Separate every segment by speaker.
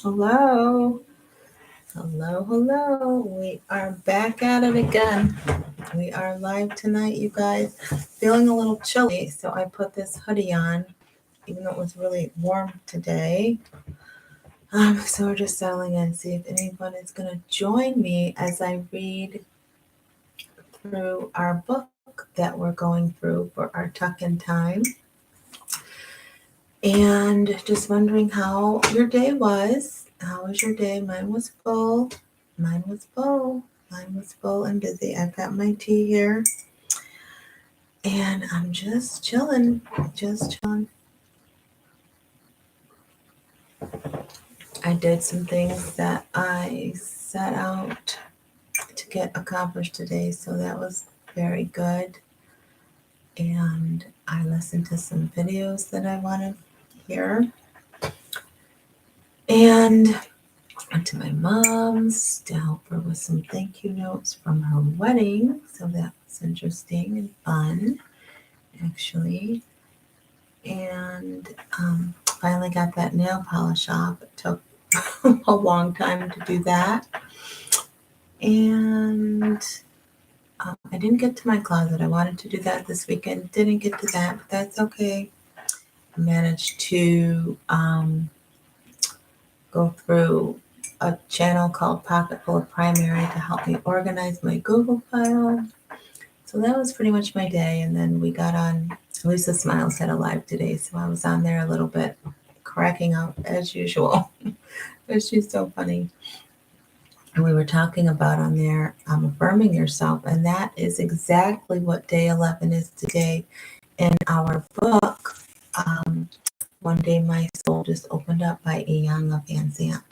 Speaker 1: Hello, hello. We are back at it again. We are live tonight, you guys. Feeling a little chilly, so I put this hoodie on, even though it was really warm today. So we're just settling in, see if anyone is going to join me as I read through our book that we're going through for our tuck-in time. And just wondering how your day was. How was your day? Mine was full. Mine was full. Mine was full and busy. I've got my tea here. And I'm just chilling. Just chilling. I did some things that I set out to get accomplished today. So that was very good. And I listened to some videos that I wanted to hear. And went to my mom's to help her with some thank you notes from her wedding. So that was interesting and fun, actually. And finally got that nail polish off. It took a long time to do that. And I didn't get to my closet. I wanted to do that this weekend. Didn't get to that, but that's okay. I managed to go through a channel called Pocketful of Primary to help me organize my Google file. So that was pretty much my day. And then we got on, Lisa Smiles had a live today. So I was on there a little bit, cracking up as usual. But she's so funny. And we were talking about on there, affirming yourself. And that is exactly what day 11 is today in our book. One Day My Soul Just Opened Up by Iyanla Vanzant.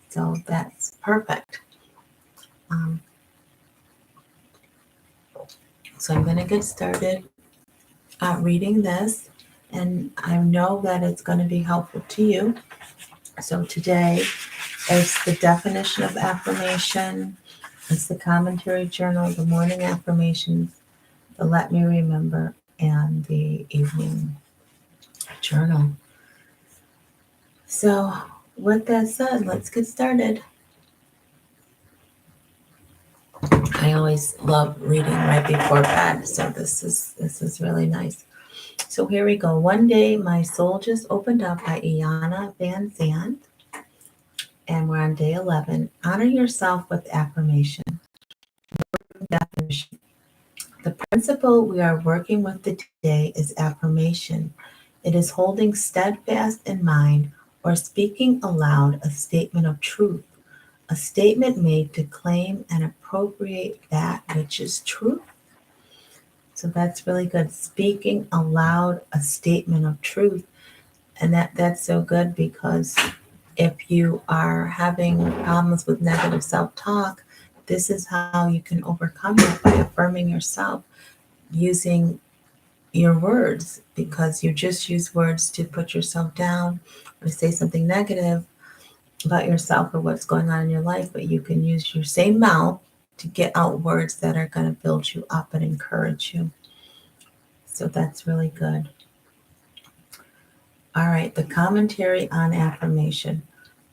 Speaker 1: So that's perfect. So I'm going to get started reading this, and I know that it's going to be helpful to you. So today is the definition of affirmation, it's the commentary journal, the morning affirmations, the let me remember, and the evening journal. So with that said, let's get started. I always love reading right before bed, so this is really nice. So here we go. One day, my soul just opened up by Iyanla Vanzant, and we're on day 11. Honor yourself with affirmation. Definition. The principle we are working with today is affirmation. It is holding steadfast in mind or speaking aloud a statement of truth, a statement made to claim and appropriate that which is true. So that's really good. Speaking aloud a statement of truth. And that's so good because if you are having problems with negative self-talk, this is how you can overcome it by affirming yourself using your words, because you just use words to put yourself down or say something negative about yourself or what's going on in your life, but you can use your same mouth to get out words that are going to build you up and encourage you. So that's really good. All right, the commentary on affirmation.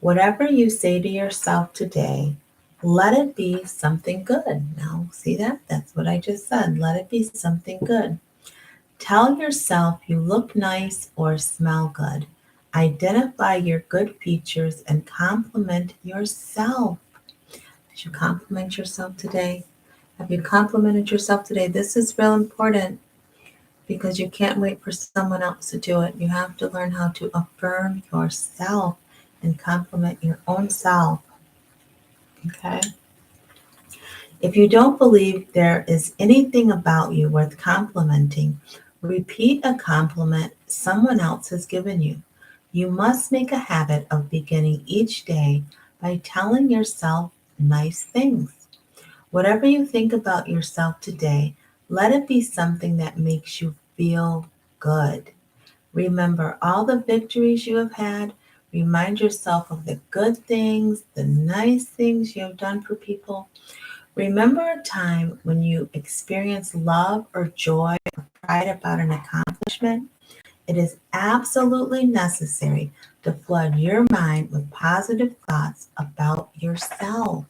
Speaker 1: Whatever you say to yourself today, let it be something good. Now, see that? That's what I just said. Let it be something good. Tell yourself you look nice or smell good. Identify your good features and compliment yourself. Did you compliment yourself today? Have you complimented yourself today? This is real important because you can't wait for someone else to do it. You have to learn how to affirm yourself and compliment your own self. Okay? If you don't believe there is anything about you worth complimenting, repeat a compliment someone else has given you. You must make a habit of beginning each day by telling yourself nice things. Whatever you think about yourself today, let it be something that makes you feel good. Remember all the victories you have had. Remind yourself of the good things, the nice things you have done for people. Remember a time when you experienced love or joy or pride about an accomplishment. It is absolutely necessary to flood your mind with positive thoughts about yourself.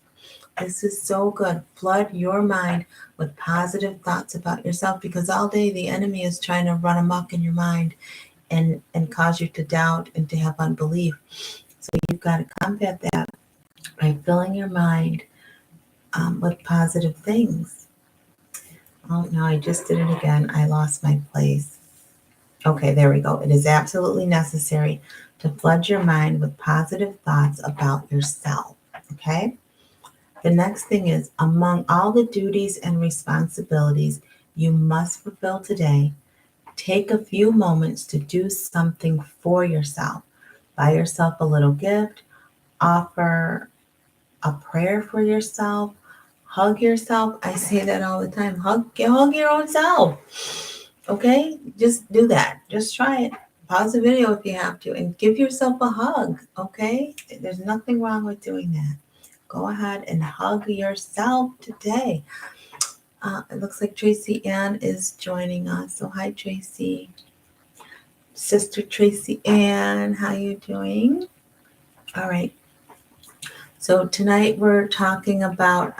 Speaker 1: This is so good. Flood your mind with positive thoughts about yourself, because all day the enemy is trying to run amok in your mind and cause you to doubt and to have unbelief. So you've got to combat that by filling your mind with positive things. Oh no, I just did it again. I lost my place. Okay, there we go. It is absolutely necessary to flood your mind with positive thoughts about yourself. Okay? The next thing is, among all the duties and responsibilities you must fulfill today, take a few moments to do something for yourself. Buy yourself a little gift, offer a prayer for yourself, hug yourself. I say that all the time. Hug your own self. Okay? Just do that. Just try it. Pause the video if you have to and give yourself a hug. Okay? There's nothing wrong with doing that. Go ahead and hug yourself today. It looks like Tracy Ann is joining us. So hi, Tracy. Sister Tracy Ann, how you doing? All right. So tonight we're talking about,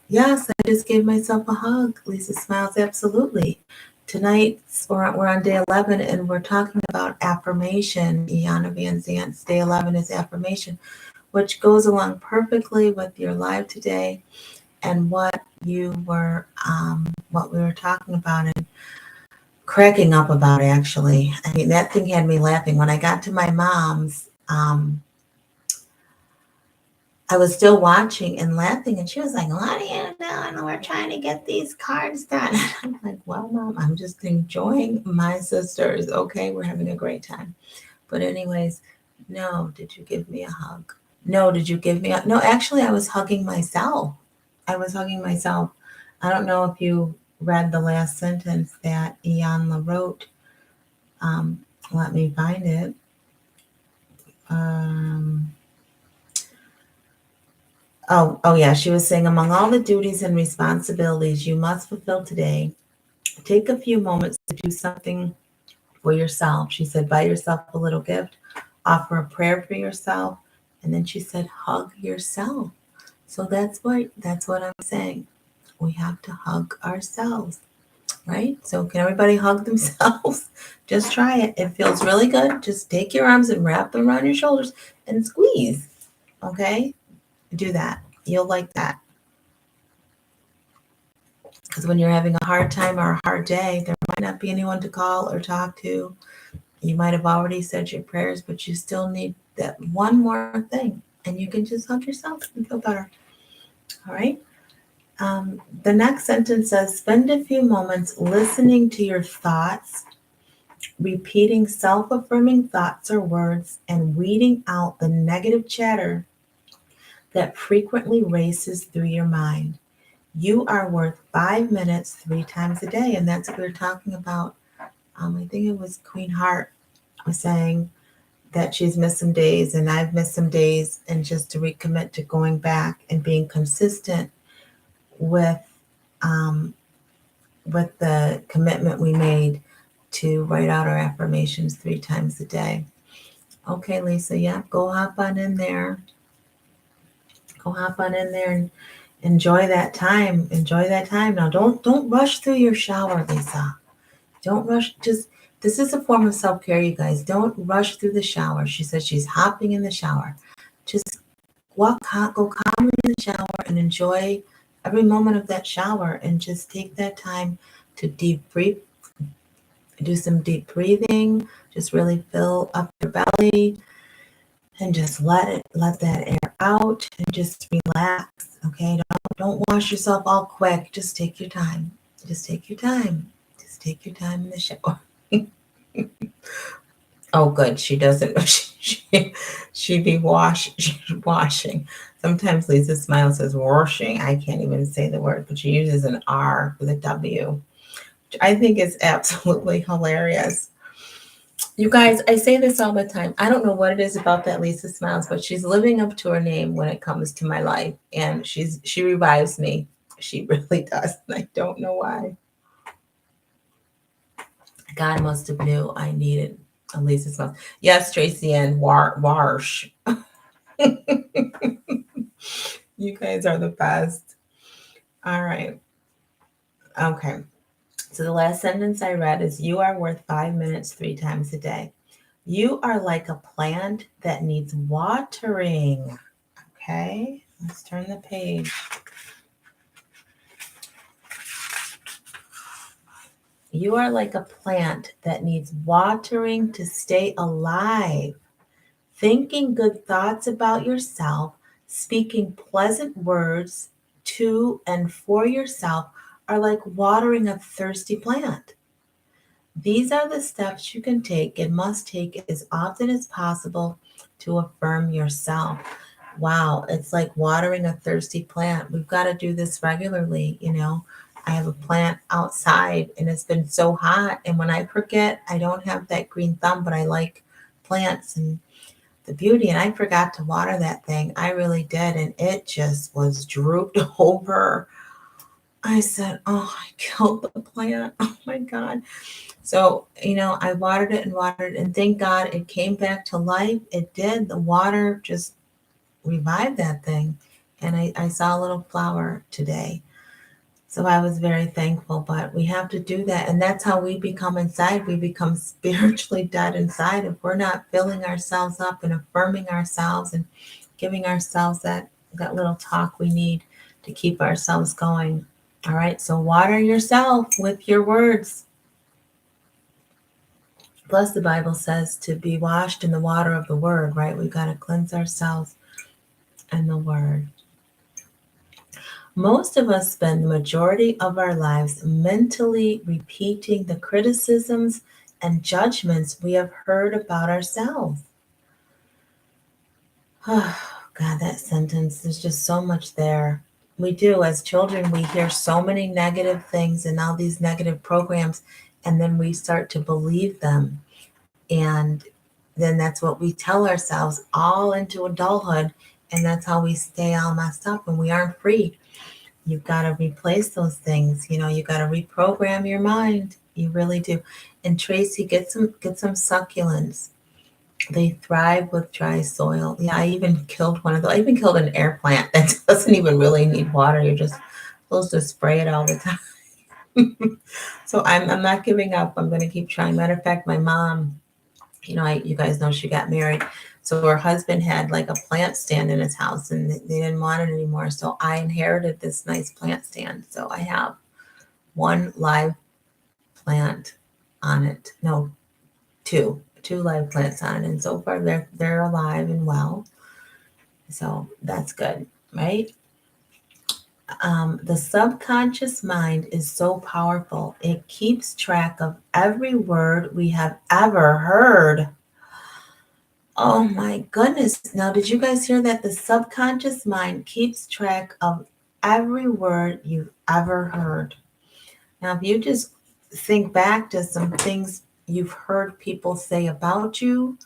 Speaker 1: yes, I just gave myself a hug. Lisa smiles, absolutely. Tonight we're on day 11 and we're talking about affirmation. Iyanla Vanzant's day 11 is affirmation, which goes along perfectly with your live today and what we were talking about and cracking up about, actually. I mean, that thing had me laughing. When I got to my mom's, I was still watching and laughing, and she was like, "What are you doing? We're trying to get these cards done." I'm like, "Well, Mom, I'm just enjoying my sisters. Okay, we're having a great time." But anyways, no, did you give me a hug? No, did you give me a... No, actually, I was hugging myself. I was hugging myself. I don't know if you read the last sentence that Iyanla wrote. Let me find it. Oh yeah, she was saying, among all the duties and responsibilities you must fulfill today, take a few moments to do something for yourself. She said, buy yourself a little gift, offer a prayer for yourself, and then she said, hug yourself. So that's what I'm saying. We have to hug ourselves, right? So can everybody hug themselves? Just try it. It feels really good. Just take your arms and wrap them around your shoulders and squeeze. Okay? Do that. You'll like that. Because when you're having a hard time or a hard day, there might not be anyone to call or talk to. You might have already said your prayers, but you still need that one more thing. And you can just hug yourself and feel better. All right? The next sentence says, spend a few moments listening to your thoughts, repeating self-affirming thoughts or words, and weeding out the negative chatter that frequently races through your mind. You are worth 5 minutes 3 times a day. And that's what we were talking about. I think it was Queen Heart was saying that she's missed some days and I've missed some days, and just to recommit to going back and being consistent with the commitment we made to write out our affirmations 3 times a day. Okay, Lisa, yeah, go hop on in there. Go hop on in there and enjoy that time. Enjoy that time. Now don't rush through your shower, Lisa. Don't rush. Just this is a form of self-care, you guys. Don't rush through the shower. She says she's hopping in the shower. Just go calmly in the shower and enjoy every moment of that shower, and just take that time to deep breathe. Do some deep breathing. Just really fill up your belly and just let that air out and just relax. Okay, don't wash yourself all quick. Just take your time. Just take your time. Just take your time in the shower. Oh, good. She doesn't. She be washing. Sometimes Lisa Smile says washing. I can't even say the word, but she uses an R with a W, which I think is absolutely hilarious. You guys, I say this all the time. I don't know what it is about that Lisa Smiles, but she's living up to her name when it comes to my life, and she revives me. She really does, and I don't know why. God must have knew I needed Elisa's mouth. Yes, Tracy Ann Warsh. You guys are the best. All right. Okay. So the last sentence I read is you are worth 5 minutes 3 times a day. You are like a plant that needs watering. Okay. Let's turn the page. You are like a plant that needs watering to stay alive. Thinking good thoughts about yourself, speaking pleasant words to and for yourself are like watering a thirsty plant. These are the steps you can take and must take as often as possible to affirm yourself. Wow, it's like watering a thirsty plant. We've got to do this regularly, you know. I have a plant outside and it's been so hot. And when I forget, I don't have that green thumb, but I like plants and the beauty. And I forgot to water that thing. I really did. And it just was drooped over. I said, oh, I killed the plant. Oh my God. So, you know, I watered it and watered it, and thank God it came back to life. It did. The water just revived that thing. And I saw a little flower today. So I was very thankful, but we have to do that. And that's how we become inside. We become spiritually dead inside if we're not filling ourselves up and affirming ourselves and giving ourselves that little talk we need to keep ourselves going. All right. So water yourself with your words. Plus, the Bible says to be washed in the water of the word, right? We've got to cleanse ourselves in the word. Most of us spend the majority of our lives mentally repeating the criticisms and judgments we have heard about ourselves. Oh, God, that sentence, there's just so much there. We do. As children, we hear so many negative things and all these negative programs, and then we start to believe them. And then that's what we tell ourselves all into adulthood. And that's how we stay all messed up and we aren't free. You've got to replace those things. You know, you got to reprogram your mind. You really do. And Tracy, get some succulents. They thrive with dry soil. Yeah, I even killed one of those. I even killed an air plant that doesn't even really need water. You're just supposed to spray it all the time. So I'm not giving up. I'm going to keep trying. Matter of fact, my mom, you know, you guys know she got married. So her husband had like a plant stand in his house and they didn't want it anymore. So I inherited this nice plant stand. So I have one live plant on it. No, two live plants on it. And so far they're alive and well. So that's good, right? The subconscious mind is so powerful. It keeps track of every word we have ever heard. Oh my goodness. Now, did you guys hear that? The subconscious mind keeps track of every word you've ever heard. Now, if you just think back to some things you've heard people say about you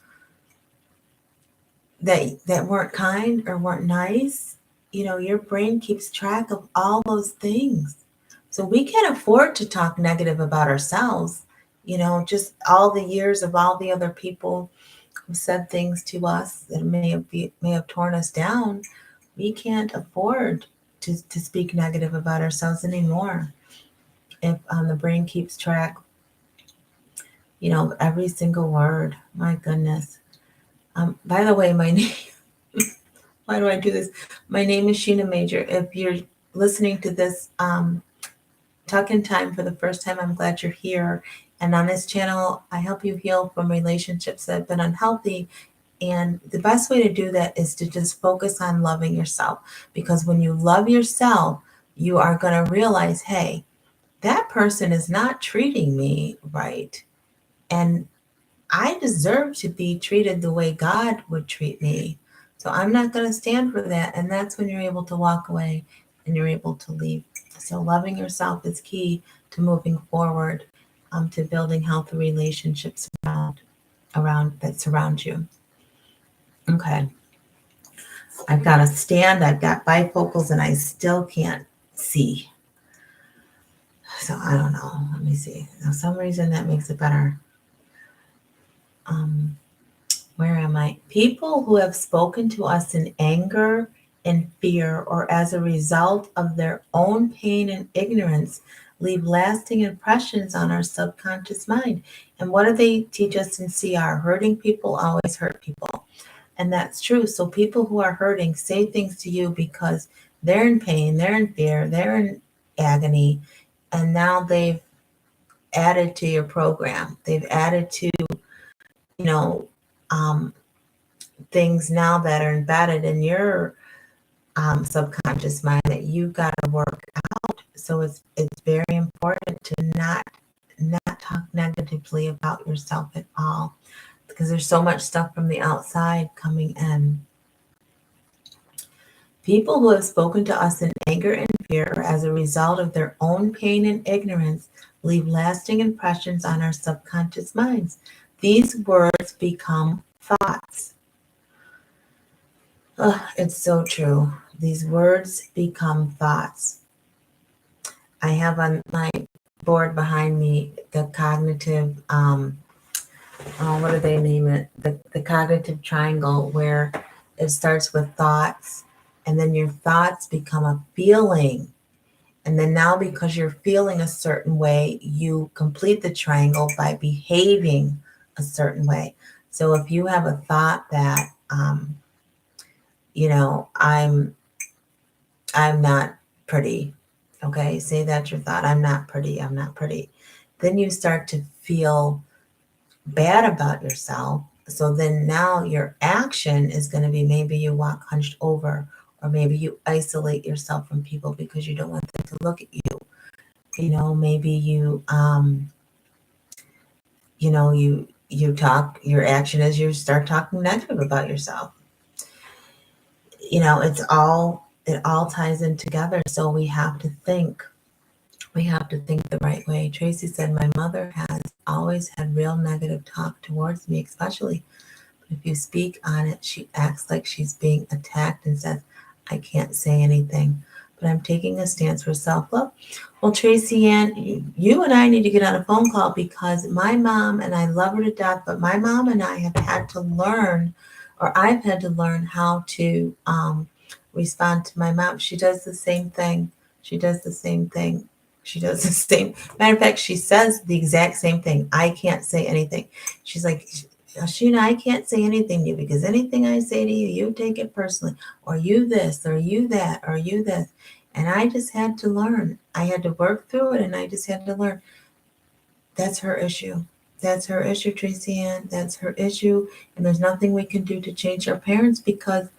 Speaker 1: that weren't kind or weren't nice, you know, your brain keeps track of all those things. So we can't afford to talk negative about ourselves. You know, just all the years of all the other people who said things to us that may have torn us down. We can't afford to speak negative about ourselves anymore. If the brain keeps track, you know, every single word. My goodness. By the way, my name. Why do I do this? My name is Shena Major. If you're listening to this Tuck in Time for the first time, I'm glad you're here. And on this channel, I help you heal from relationships that have been unhealthy. And the best way to do that is to just focus on loving yourself. Because when you love yourself, you are going to realize, hey, that person is not treating me right. And I deserve to be treated the way God would treat me. So I'm not going to stand for that. And that's when you're able to walk away and you're able to leave. So loving yourself is key to moving forward, to building healthy relationships around that surround you. Okay. I've got a stand, I've got bifocals, and I still can't see. So I don't know. Let me see. For some reason that makes it better. Where am I? People who have spoken to us in anger and fear or as a result of their own pain and ignorance leave lasting impressions on our subconscious mind. And what do they teach us in CR? Hurting people always hurt people. And that's true. So people who are hurting say things to you because they're in pain, they're in fear, they're in agony, and now they've added to your program. They've added to, you know, um, things now that are embedded in your subconscious mind that you've got to work out. So it's very important to not talk negatively about yourself at all, because there's so much stuff from the outside coming in. People who have spoken to us in anger and fear or as a result of their own pain and ignorance leave lasting impressions on our subconscious minds. These words become thoughts. It's so true. These words become thoughts. I have on my board behind me the cognitive, what do they name it? The cognitive triangle, where it starts with thoughts, and then your thoughts become a feeling. And then now, because you're feeling a certain way, you complete the triangle by behaving a certain way. So if you have a thought that, I'm not pretty. Okay, say that's your thought. I'm not pretty. I'm not pretty. Then you start to feel bad about yourself. So then now your action is going to be, maybe you walk hunched over, or maybe you isolate yourself from people because you don't want them to look at you. Maybe you talk, your action is you start talking negative about yourself. It all ties in together. So we have to think the right way. Tracy said, my mother has always had real negative talk towards me, especially. But if you speak on it, she acts like she's being attacked and says, I can't say anything. But I'm taking a stance for self-love. Well, Tracy Ann, you and I need to get on a phone call, because my mom, and I love her to death, but my mom and I have had to learn, or I've had to learn how to respond to my mom. She does the same thing. She does the same thing. She does the same. Matter of fact, she says the exact same thing. I can't say anything. She's like, Shena, I can't say anything to you, because anything I say to you, you take it personally, or you this, or you that, or you this. And I just had to learn. I had to work through it, and I just had to learn. That's her issue. That's her issue, Tracy Ann. That's her issue. And there's nothing we can do to change our parents, because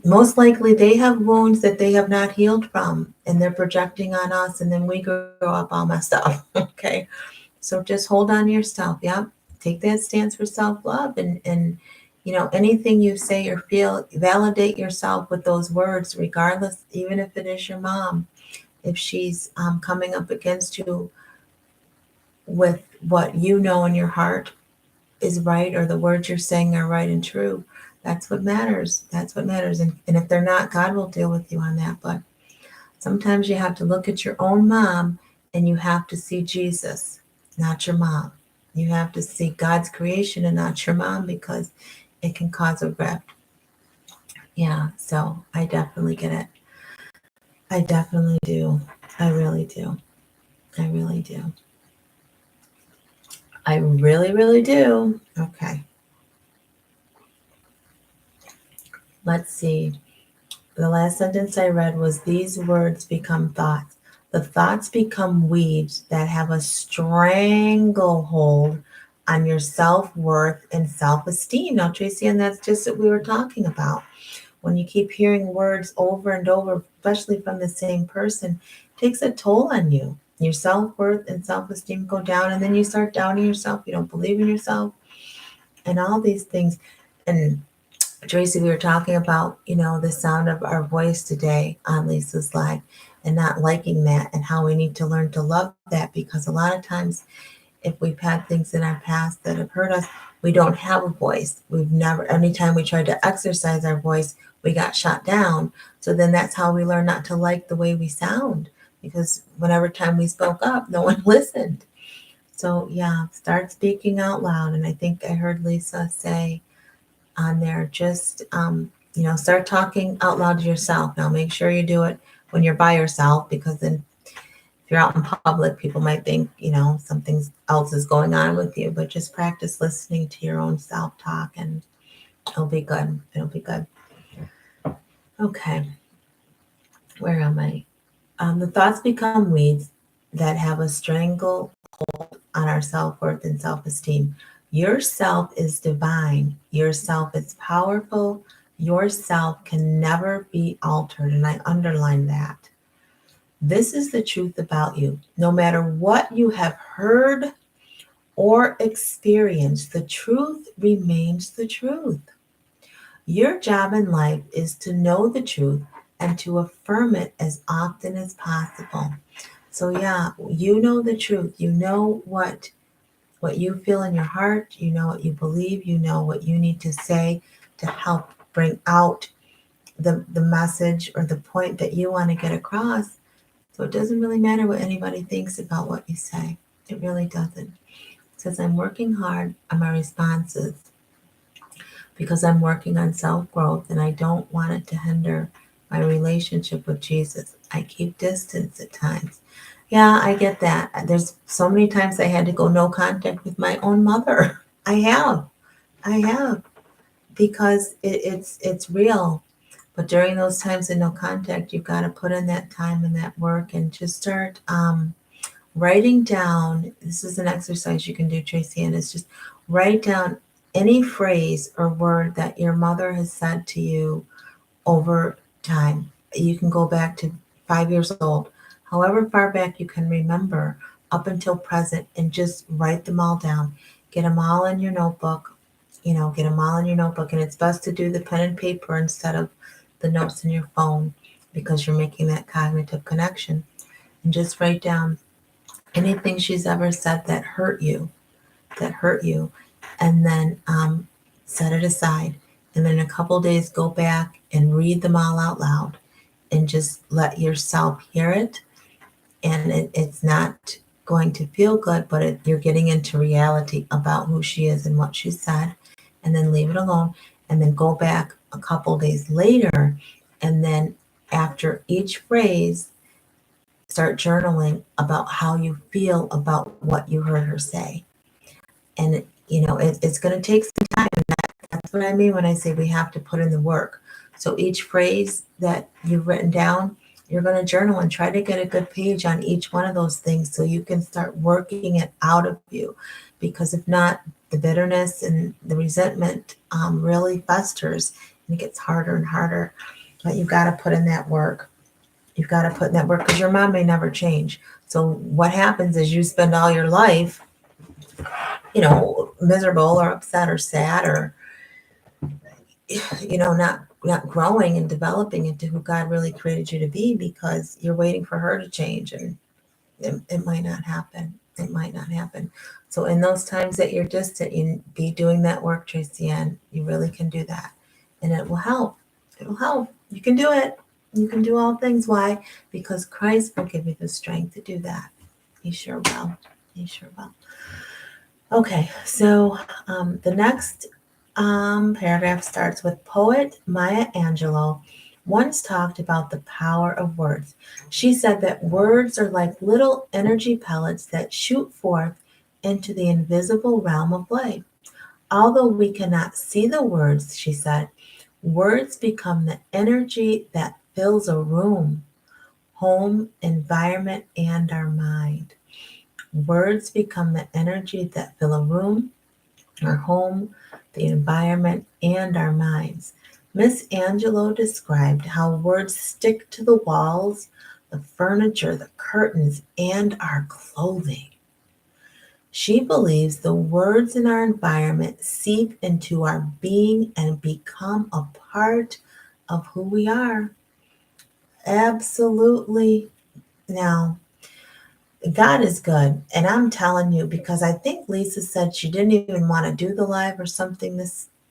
Speaker 1: most likely they have wounds that they have not healed from, and they're projecting on us, and then we grow up all messed up. Okay. So just hold on to yourself. Yeah. Take that stance for self-love, and anything you say or feel, validate yourself with those words, regardless, even if it is your mom. If she's coming up against you with what you know in your heart is right, or the words you're saying are right and true, that's what matters. That's what matters. And if they're not, God will deal with you on that. But sometimes you have to look at your own mom, and you have to see Jesus, not your mom. You have to see God's creation and not your mom, because it can cause a rift. Yeah, so I definitely get it. I definitely do. I really do. I really do. I really, really do. Okay. Let's see. The last sentence I read was, these words become thoughts. The thoughts become weeds that have a stranglehold on your self-worth and self-esteem. Now, Tracy, and that's just what we were talking about. When you keep hearing words over and over, especially from the same person, it takes a toll on you. Your self-worth and self-esteem go down, and then you start doubting yourself. You don't believe in yourself, and all these things. And Tracy, we were talking about, the sound of our voice today on Lisa's Live, and not liking that, and how we need to learn to love that, because a lot of times, if we've had things in our past that have hurt us, we don't have a voice. Anytime we tried to exercise our voice, we got shot down. So then that's how we learn not to like the way we sound, because whenever time we spoke up, no one listened. So yeah, start speaking out loud. And I think I heard Lisa say on there, just, start talking out loud to yourself. Now make sure you do it when you're by yourself, because then if you're out in public, people might think, something else is going on with you, but just practice listening to your own self-talk and it'll be good. It'll be good. Okay. Where am I? The thoughts become weeds that have a strangle on our self-worth and self-esteem. Your self is divine. Your self is powerful. Your self can never be altered. And I underline that. This is the truth about you. No matter what you have heard or experienced, the truth remains the truth. Your job in life is to know the truth and to affirm it as often as possible. So yeah, you know the truth. You know what you feel in your heart, you know what you believe, you know what you need to say to help bring out the message or the point that you want to get across. So it doesn't really matter what anybody thinks about what you say. It really doesn't. It says I'm working hard on my responses because I'm working on self-growth and I don't want it to hinder my relationship with Jesus. I keep distance at times. Yeah, I get that. There's so many times I had to go no contact with my own mother. I have, because it's real. But during those times of no contact, you've got to put in that time and that work and just start writing down. This is an exercise you can do, Tracy, and it's just write down any phrase or word that your mother has said to you over time. You can go back to 5 years old, however far back you can remember up until present, and just write them all down. Get them all in your notebook. Get them all in your notebook. And it's best to do the pen and paper instead of the notes in your phone, because you're making that cognitive connection. And just write down anything she's ever said that hurt you, and then set it aside. And then in a couple days, go back and read them all out loud and just let yourself hear it. And it's not going to feel good, but you're getting into reality about who she is and what she said, and then leave it alone. And then go back a couple days later, and then after each phrase, start journaling about how you feel about what you heard her say. And it's going to take some time. That's what I mean when I say we have to put in the work. So each phrase that you've written down, you're going to journal and try to get a good page on each one of those things so you can start working it out of you. Because if not, the bitterness and the resentment really festers, and it gets harder and harder. But you've got to put in that work. You've got to put in that work, because your mom may never change. So what happens is you spend all your life, miserable or upset or sad or, not growing and developing into who God really created you to be, because you're waiting for her to change, and it might not happen. It might not happen. So in those times that you're distant, you be doing that work, Tracy Ann. You really can do that. And it will help. It will help. You can do it. You can do all things. Why? Because Christ will give you the strength to do that. He sure will. He sure will. Okay, so the next paragraph starts with poet Maya Angelou once talked about the power of words. She said that words are like little energy pellets that shoot forth into the invisible realm of life. Although we cannot see the words, she said, words become the energy that fills a room, home, environment, and our mind. Words become the energy that fill a room, our home, the environment, and our minds. Miss Angelou described how words stick to the walls, the furniture, the curtains, and our clothing. She believes the words in our environment seep into our being and become a part of who we are. Absolutely. Now, God is good. And I'm telling you, because I think Lisa said she didn't even want to do the live or something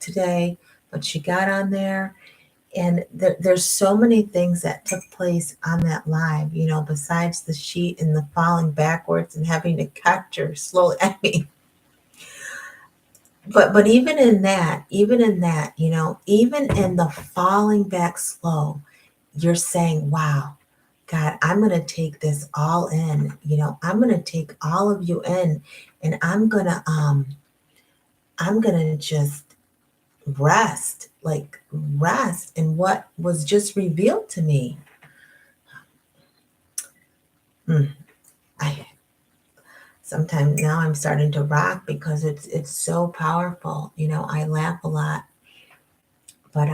Speaker 1: today, but she got on there And there's so many things that took place on that live, besides the sheet and the falling backwards and having to catch her slowly. I mean, but even in that, even in the falling back slow, you're saying, wow, God, I'm going to take this all in. I'm going to take all of you in, and I'm going to just rest in what was just revealed to me. Hmm. I Sometimes now I'm starting to rock because it's so powerful. I laugh a lot, but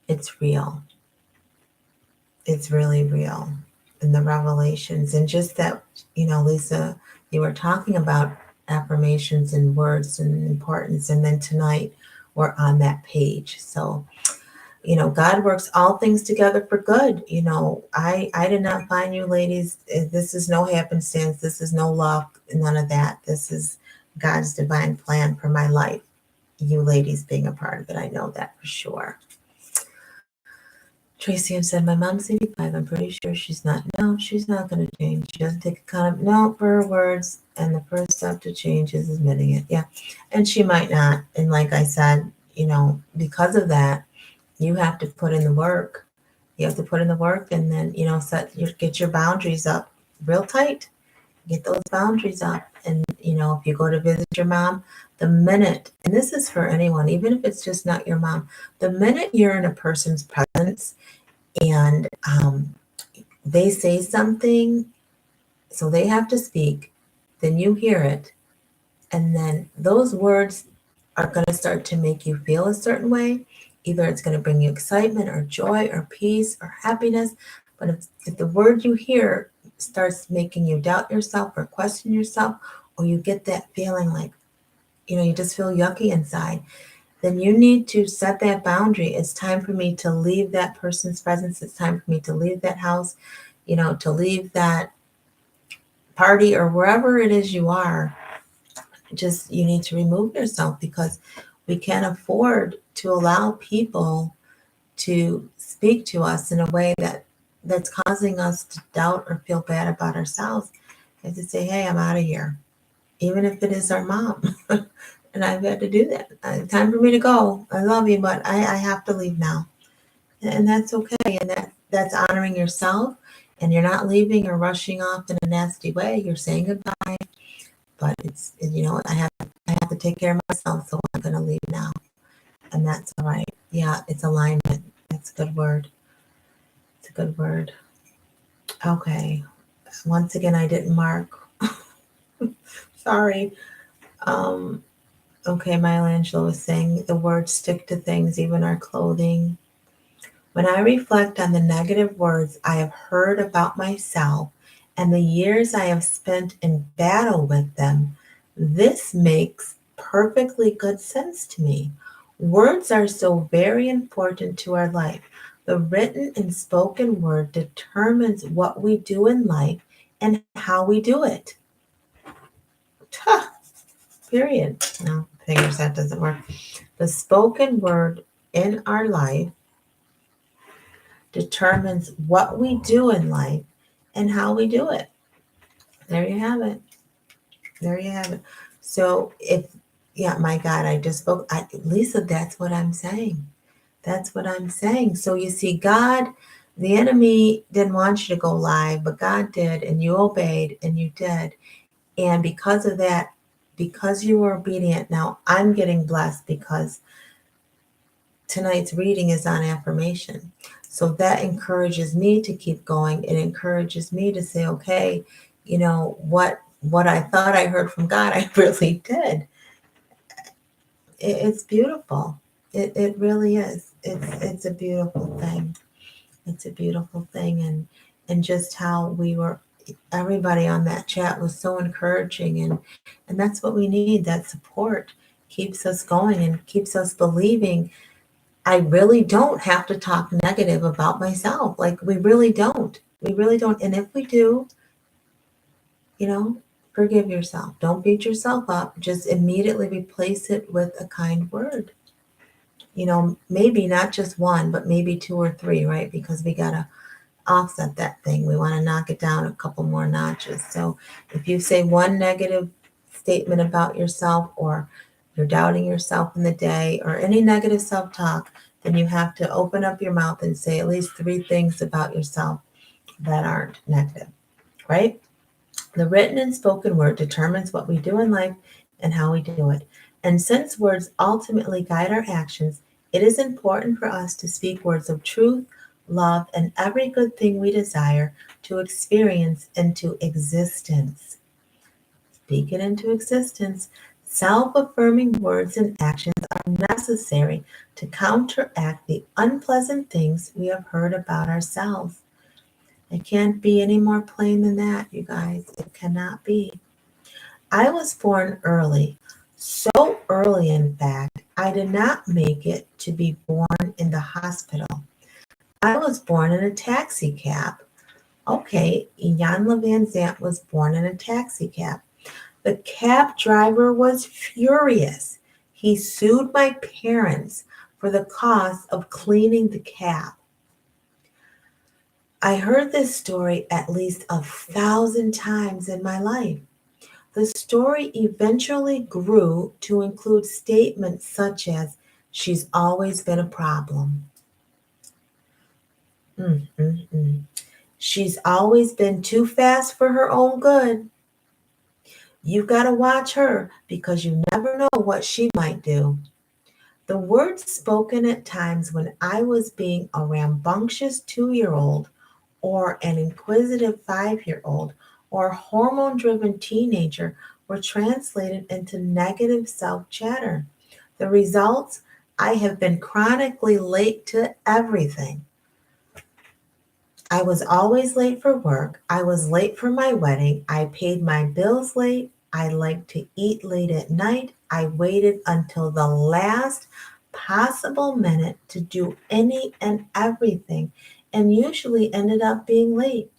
Speaker 1: it's real. It's really real. And the revelations, and just that, Lisa, you were talking about affirmations and words and importance, and then tonight we're on that page. So, God works all things together for good. I did not find you ladies. This is no happenstance. This is no luck. None of that. This is God's divine plan for my life. You ladies being a part of it. I know that for sure. Tracy have said, my mom's 85. I'm pretty sure she's not. No, she's not going to change. She doesn't take account of, no, for her words. And the first step to change is admitting it. Yeah. And she might not. And like I said, because of that, you have to put in the work. You have to put in the work, and then, get your boundaries up real tight. Get those boundaries up. And, if you go to visit your mom, the minute, and this is for anyone, even if it's just not your mom, the minute you're in a person's presence and they say something, so they have to speak, then you hear it. And then those words are going to start to make you feel a certain way. Either it's going to bring you excitement or joy or peace or happiness. But if the word you hear starts making you doubt yourself or question yourself, or you get that feeling like, you just feel yucky inside, then you need to set that boundary. It's time for me to leave that person's presence. It's time for me to leave that house, to leave that party or wherever it is you are. Just, you need to remove yourself, because we can't afford to allow people to speak to us in a way that's causing us to doubt or feel bad about ourselves. And to say, hey, I'm out of here, even if it is our mom. And I've had to do that. Time for me to go. I love you, but I have to leave now. And that's okay. And that's honoring yourself. And you're not leaving or rushing off in a nasty way. You're saying goodbye. But I have to take care of myself, so I'm going to leave now. And that's all right. Yeah, it's alignment. That's a good word. It's a good word. Okay. Once again, I didn't mark. Sorry. Okay, Michelangelo was saying the words stick to things, even our clothing. When I reflect on the negative words I have heard about myself and the years I have spent in battle with them, this makes perfectly good sense to me. Words are so very important to our life. The written and spoken word determines what we do in life and how we do it. Period. No, figures that doesn't work. The spoken word in our life determines what we do in life and how we do it. There you have it. There you have it. So yeah, my God, I just spoke. Lisa, that's what I'm saying. That's what I'm saying. So you see, God, the enemy didn't want you to go live, but God did, and you obeyed, and you did. And because of that, because you were obedient, now I'm getting blessed because tonight's reading is on affirmation. So that encourages me to keep going. It encourages me to say, okay, what I thought I heard from God, I really did. It's beautiful. It really is. It's a beautiful thing. It's a beautiful thing. And just how everybody on that chat was so encouraging, and that's what we need. That support keeps us going and keeps us believing. I really don't have to talk negative about myself. Like, we really don't. We really don't. And if we do, forgive yourself. Don't beat yourself up. Just immediately replace it with a kind word. maybe not just one, but maybe two or three, right? Because we got to offset that thing. We want to knock it down a couple more notches. So if you say one negative statement about yourself, or you're doubting yourself in the day, or any negative self-talk, then you have to open up your mouth and say at least three things about yourself that aren't negative, right? The written and spoken word determines what we do in life and how we do it. And since words ultimately guide our actions, it is important for us to speak words of truth, love, and every good thing we desire to experience into existence. Speak it into existence. Self affirming words and actions are necessary to counteract the unpleasant things we have heard about ourselves. It can't be any more plain than that, you guys. It cannot be. I was born early. So early, in fact, I did not make it to be born in the hospital. I was born in a taxi cab. Okay, Iyanla Vanzant was born in a taxi cab. The cab driver was furious. He sued my parents for the cost of cleaning the cab. I heard this story at least 1,000 times in my life. The story eventually grew to include statements such as, "She's always been a problem." Mm, mm, mm. "She's always been too fast for her own good." "You've got to watch her because you never know what she might do." The words spoken at times when I was being a rambunctious 2-year-old, or an inquisitive 5-year-old, or a hormone driven teenager were translated into negative self chatter. The results? I have been chronically late to everything. I was always late for work. I was late for my wedding. I paid my bills late. I liked to eat late at night. I waited until the last possible minute to do any and everything, and usually ended up being late.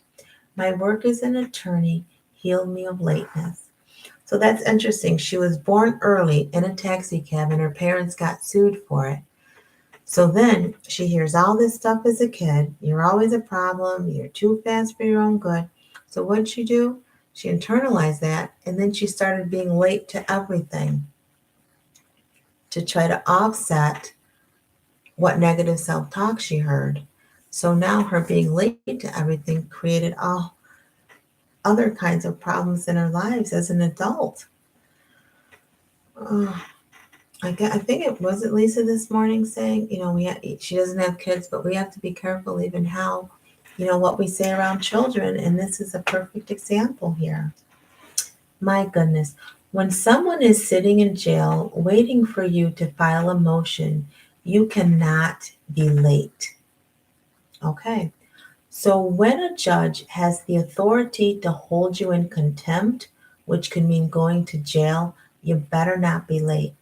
Speaker 1: My work as an attorney healed me of lateness. So that's interesting. She was born early in a taxi cab and her parents got sued for it. So then she hears all this stuff as a kid. You're always a problem. You're too fast for your own good. So what'd she do? She internalized that, and then she started being late to everything to try to offset what negative self-talk she heard. So now her being late to everything created all other kinds of problems in her lives as an adult. Oh, I think it was it Lisa this morning saying, she doesn't have kids, but we have to be careful even how, what we say around children. And this is a perfect example here. My goodness. When someone is sitting in jail waiting for you to file a motion, you cannot be late. Okay. So when a judge has the authority to hold you in contempt, which could mean going to jail, you better not be late.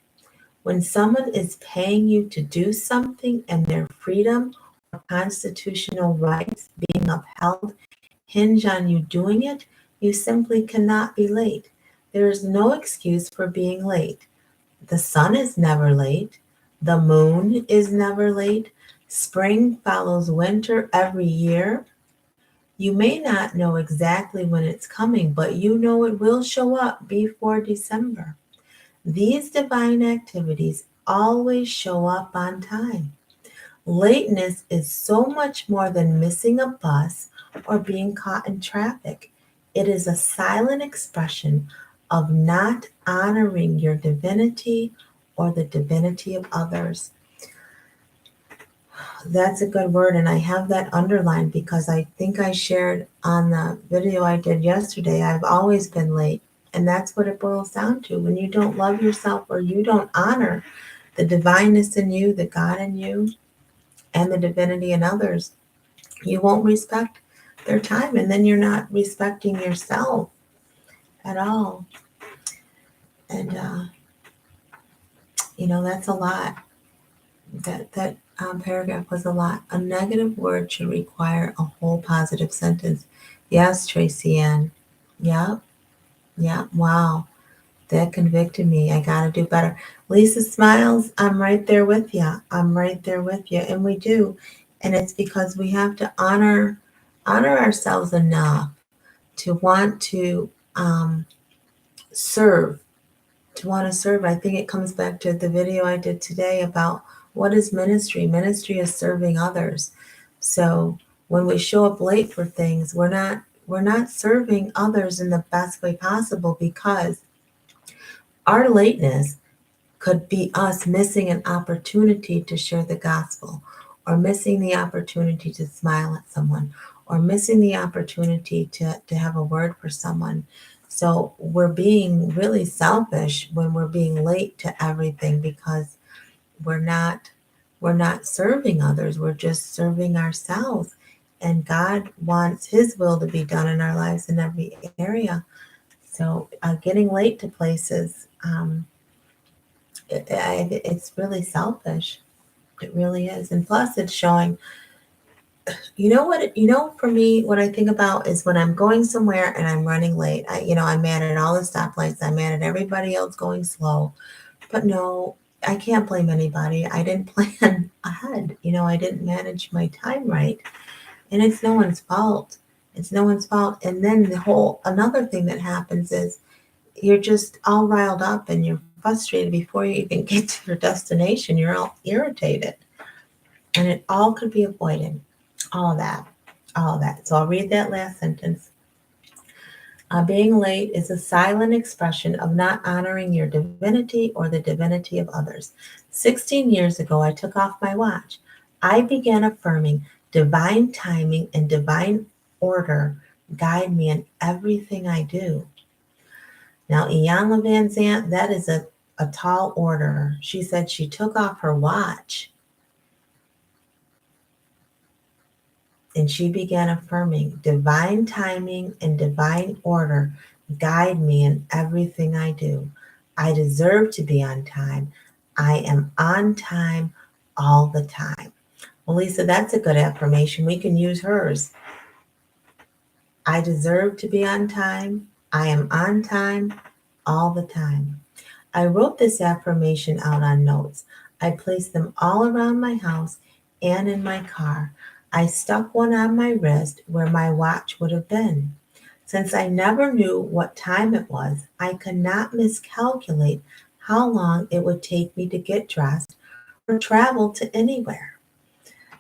Speaker 1: When someone is paying you to do something and their freedom or constitutional rights being upheld hinge on you doing it, you simply cannot be late. There is no excuse for being late. The sun is never late. The moon is never late. Spring follows winter every year. You may not know exactly when it's coming, but you know it will show up before December. These divine activities always show up on time. Lateness is so much more than missing a bus or being caught in traffic. It is a silent expression of not honoring your divinity or the divinity of others. That's a good word, and I have that underlined because I think I shared on the video I did yesterday, I've always been late. And that's what it boils down to. When you don't love yourself or you don't honor the divineness in you, the God in you, and the divinity in others, you won't respect their time. And then you're not respecting yourself at all. And, that's a lot. That paragraph was a lot. A negative word should require a whole positive sentence. Yes, Tracy Ann. Yep. Yeah. Wow. That convicted me. I got to do better. Lisa smiles. I'm right there with you. I'm right there with you. And we do. And it's because we have to honor ourselves enough to want to serve, to want to serve. I think it comes back to the video I did today about what is ministry. Ministry is serving others. So when we show up late for things, we're not serving others in the best way possible, because our lateness could be us missing an opportunity to share the gospel, or missing the opportunity to smile at someone, or missing the opportunity to have a word for someone. So we're being really selfish when we're being late to everything, because we're not we're not serving others, we're just serving ourselves. And God wants his will to be done in our lives in every area. So getting late to places, it's really selfish. It really is. And plus, it's showing, for me, what I think about is when I'm going somewhere and I'm running late. I'm mad at all the stoplights. I'm mad at everybody else going slow. But no, I can't blame anybody. I didn't plan ahead. I didn't manage my time right. And it's no one's fault. It's no one's fault. And then another thing that happens is you're just all riled up and you're frustrated before you even get to your destination. You're all irritated. And it all could be avoided. All of that. All of that. So I'll read that last sentence. Being late is a silent expression of not honoring your divinity or the divinity of others. 16 years ago, I took off my watch. I began affirming divine timing and divine order guide me in everything I do. Now, Iyanla Vanzant, that is a tall order. She said she took off her watch and she began affirming divine timing and divine order guide me in everything I do. I deserve to be on time. I am on time all the time. Well, Lisa, that's a good affirmation. We can use hers. I deserve to be on time. I am on time all the time. I wrote this affirmation out on notes. I placed them all around my house and in my car. I stuck one on my wrist where my watch would have been. Since I never knew what time it was, I could not miscalculate how long it would take me to get dressed or travel to anywhere.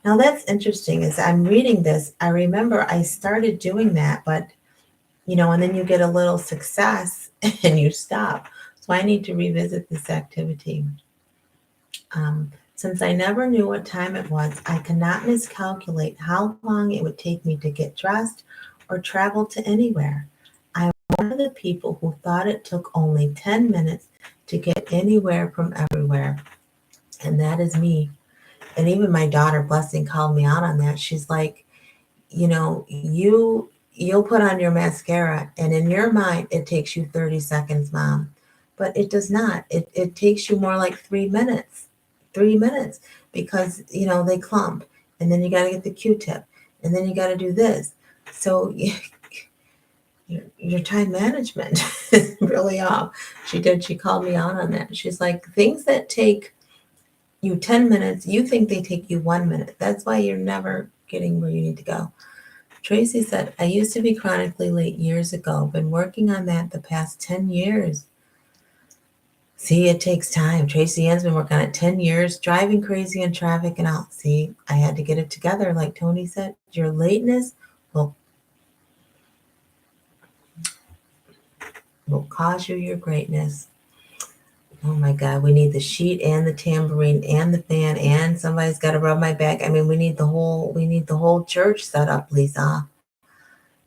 Speaker 1: Now that's interesting. As I'm reading this, I remember I started doing that, but and then you get a little success and you stop. So I need to revisit this activity. Since I never knew what time it was, I cannot miscalculate how long it would take me to get dressed or travel to anywhere. I'm one of the people who thought it took only 10 minutes to get anywhere from everywhere. And that is me. And even my daughter, Blessing, called me out on that. She's like, you'll put on your mascara and in your mind it takes you 30 seconds, Mom. But it does not. It takes you more like 3 minutes. 3 minutes, because they clump, and then you got to get the Q-tip, and then you got to do this. So your time management is really off. She called me out on that. She's like, things that take you 10 minutes, you think they take you 1 minute. That's why you're never getting where you need to go. Tracy said, I used to be chronically late years ago. Been working on that the past 10 years. See, it takes time. Tracy Ann's been working on it 10 years, driving crazy in traffic and all. See, I had to get it together. Like Tony said, your lateness will cause you your greatness. Oh my God, we need the sheet and the tambourine and the fan, and somebody's got to rub my back. I mean, we need the whole church set up, Lisa.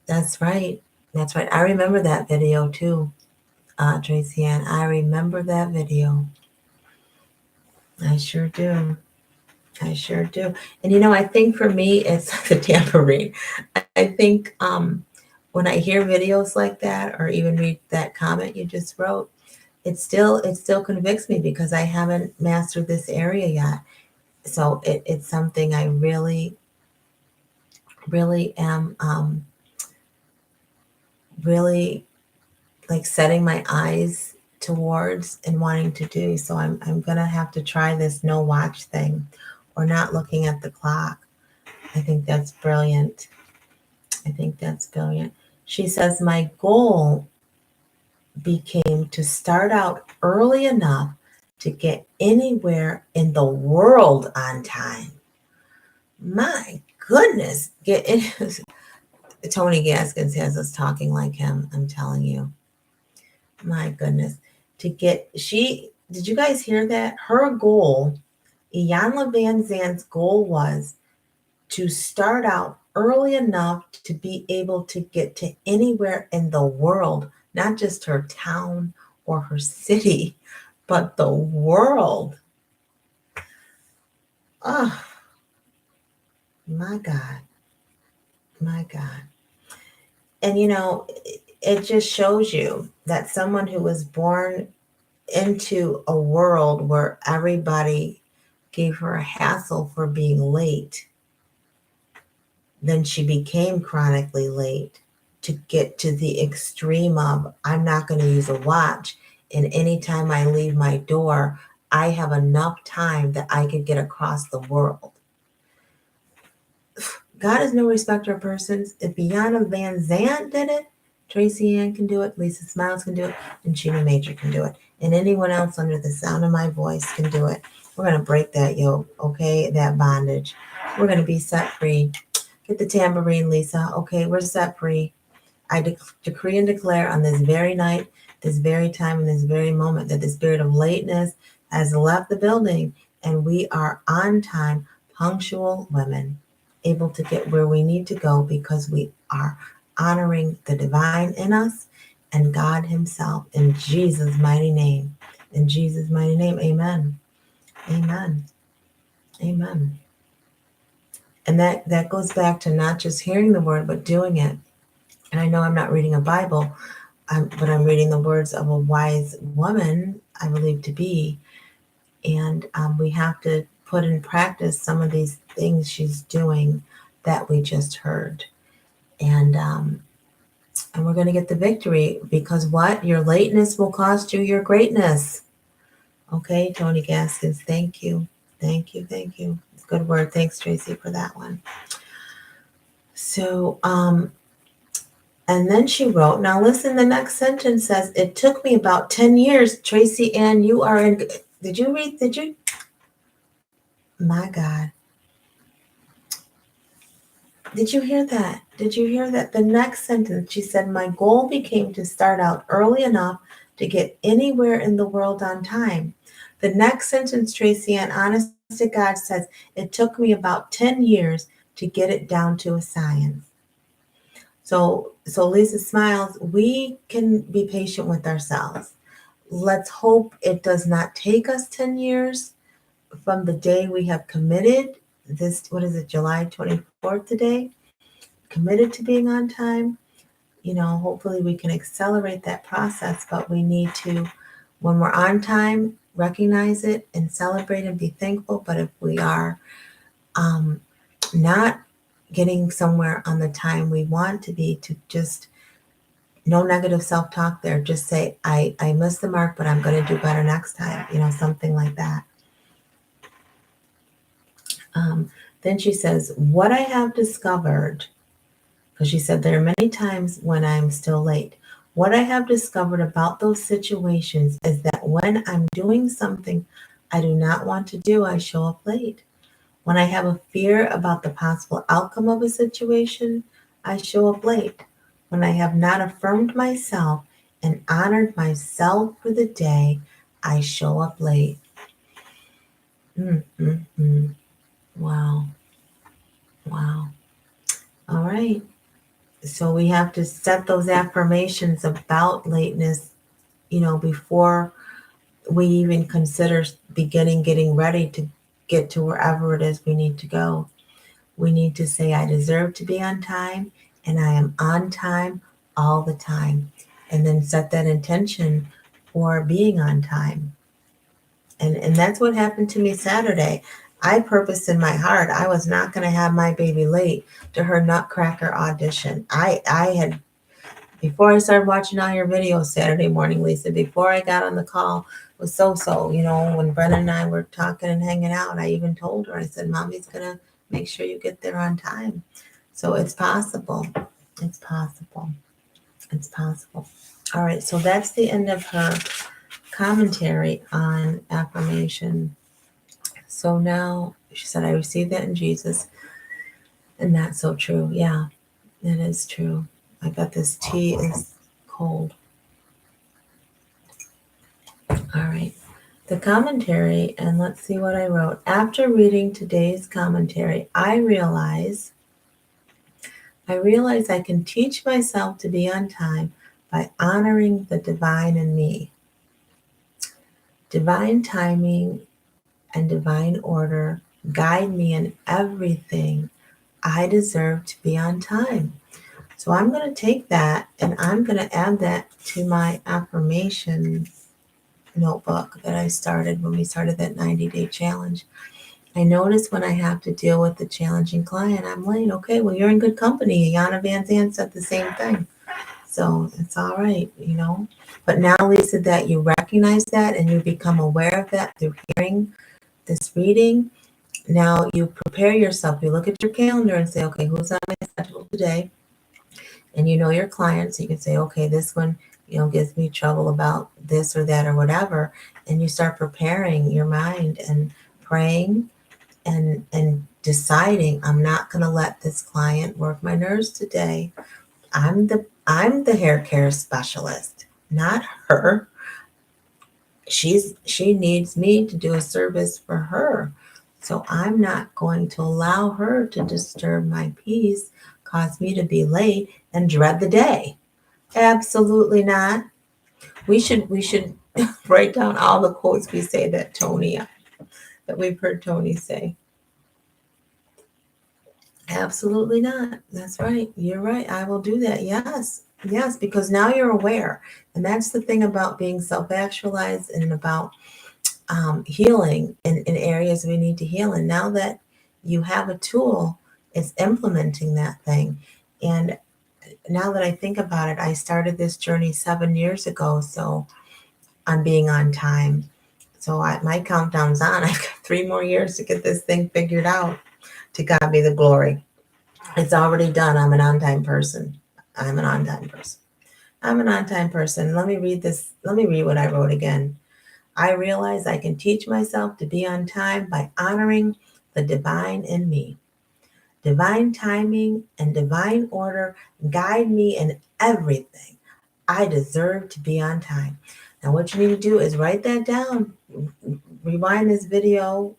Speaker 1: That's right. That's right. I remember that video too, Tracy Ann. I remember that video. I sure do. I sure do. And I think for me, it's the tambourine. I think when I hear videos like that, or even read that comment you just wrote, it still convicts me, because I haven't mastered this area yet. So it's something I really, really am really like setting my eyes towards and wanting to do. So I'm gonna have to try this no watch thing or not looking at the clock. I think that's brilliant. I think that's brilliant. She says, my goal became to start out early enough to get anywhere in the world on time. My goodness. Tony Gaskins has us talking like him, I'm telling you. My goodness. Did you guys hear that? Her goal, Iyanla Vanzant's goal was to start out early enough to be able to get to anywhere in the world, not just her town or her city, but the world. Oh, my God. My God. And it just shows you that someone who was born into a world where everybody gave her a hassle for being late, then she became chronically late to get to the extreme of, I'm not going to use a watch. And anytime I leave my door, I have enough time that I could get across the world. God is no respecter of persons. If Iyanla Vanzant did it, Tracy Ann can do it, Lisa Smiles can do it, and Shena Major can do it. And anyone else under the sound of my voice can do it. We're going to break that yoke, okay? That bondage. We're going to be set free. Get the tambourine, Lisa. Okay, we're set free. I decree and declare on this very night, this very time, and this very moment that the spirit of lateness has left the building and we are on time, punctual women, able to get where we need to go because we are honoring the divine in us and God himself in Jesus' mighty name. In Jesus' mighty name, amen. Amen. Amen. And that goes back to not just hearing the word, but doing it. And I know I'm not reading a Bible, but I'm reading the words of a wise woman, I believe to be. And we have to put in practice some of these things she's doing that we just heard. And we're going to get the victory because what? Your lateness will cost you your greatness. Okay, Tony Gaskins, thank you. Thank you. Thank you. It's a good word. Thanks, Tracy, for that one. So, and then she wrote, now listen, the next sentence says, it took me about 10 years. Tracy Ann, you are in, did you? My God. Did you hear that? Did you hear that? The next sentence, she said, my goal became to start out early enough to get anywhere in the world on time. The next sentence, Tracy Ann, honest to God, says, it took me about 10 years to get it down to a science. So Lisa Smiles, we can be patient with ourselves. Let's hope it does not take us 10 years from the day we have committed this, what is it, July 24th today? Committed to being on time. Hopefully we can accelerate that process, but we need to, when we're on time, recognize it and celebrate and be thankful. But if we are not getting somewhere on the time we want to be, to just no negative self-talk there. Just say, I missed the mark, but I'm going to do better next time. Something like that. Then she says, what I have discovered, because she said there are many times when I'm still late. What I have discovered about those situations is that when I'm doing something I do not want to do, I show up late. When I have a fear about the possible outcome of a situation, I show up late. When I have not affirmed myself and honored myself for the day, I show up late. Wow. Wow. All right. So we have to set those affirmations about lateness, before we even consider getting ready to get to wherever it is we need to go. We need to say, I deserve to be on time, and I am on time all the time. And then set that intention for being on time. And that's what happened to me Saturday. I purposed in my heart I was not going to have my baby late to her Nutcracker audition. I had Before I started watching all your videos Saturday morning, Lisa, before I got on the call with So-So, when Brennan and I were talking and hanging out, I even told her, I said, Mommy's going to make sure you get there on time. So it's possible. It's possible. It's possible. All right, so that's the end of her commentary on affirmation. So now she said, I received that in Jesus. And that's so true. Yeah, it is true. I bet this tea is cold. All right. The commentary, and let's see what I wrote. After reading today's commentary, I realize I can teach myself to be on time by honoring the divine in me. Divine timing and divine order guide me in everything. I deserve to be on time. So I'm going to take that and I'm going to add that to my affirmation notebook that I started when we started that 90-day challenge. I notice when I have to deal with the challenging client, I'm like, okay, well, you're in good company. Iyanla Vanzant said the same thing. So it's all right. But now, Lisa, that you recognize that and you become aware of that through hearing this reading, now you prepare yourself. You look at your calendar and say, okay, who's on my schedule today? And you know your clients. So you can say, okay, this one, gives me trouble about this or that or whatever. And you start preparing your mind and praying and deciding, I'm not going to let this client work my nerves today. I'm the hair care specialist, not her. She needs me to do a service for her. So I'm not going to allow her to disturb my peace, cause me to be late and dread the day. Absolutely not. We should write down all the quotes we say that we've heard Tony say. Absolutely not. That's right. You're right. I will do that. Yes. Yes, because now you're aware. And that's the thing about being self-actualized and about healing in areas we need to heal. And now that you have a tool, it's implementing that thing. And now that I think about it, I started this journey 7 years ago. So on being on time. So my countdown's on. I've got 3 more years to get this thing figured out. To God be the glory. It's already done. I'm an on-time person. I'm an on-time person. I'm an on-time person. Let me read this. Let me read what I wrote again. I realize I can teach myself to be on time by honoring the divine in me. Divine timing and divine order guide me in everything. I deserve to be on time. Now, what you need to do is write that down. Rewind this video,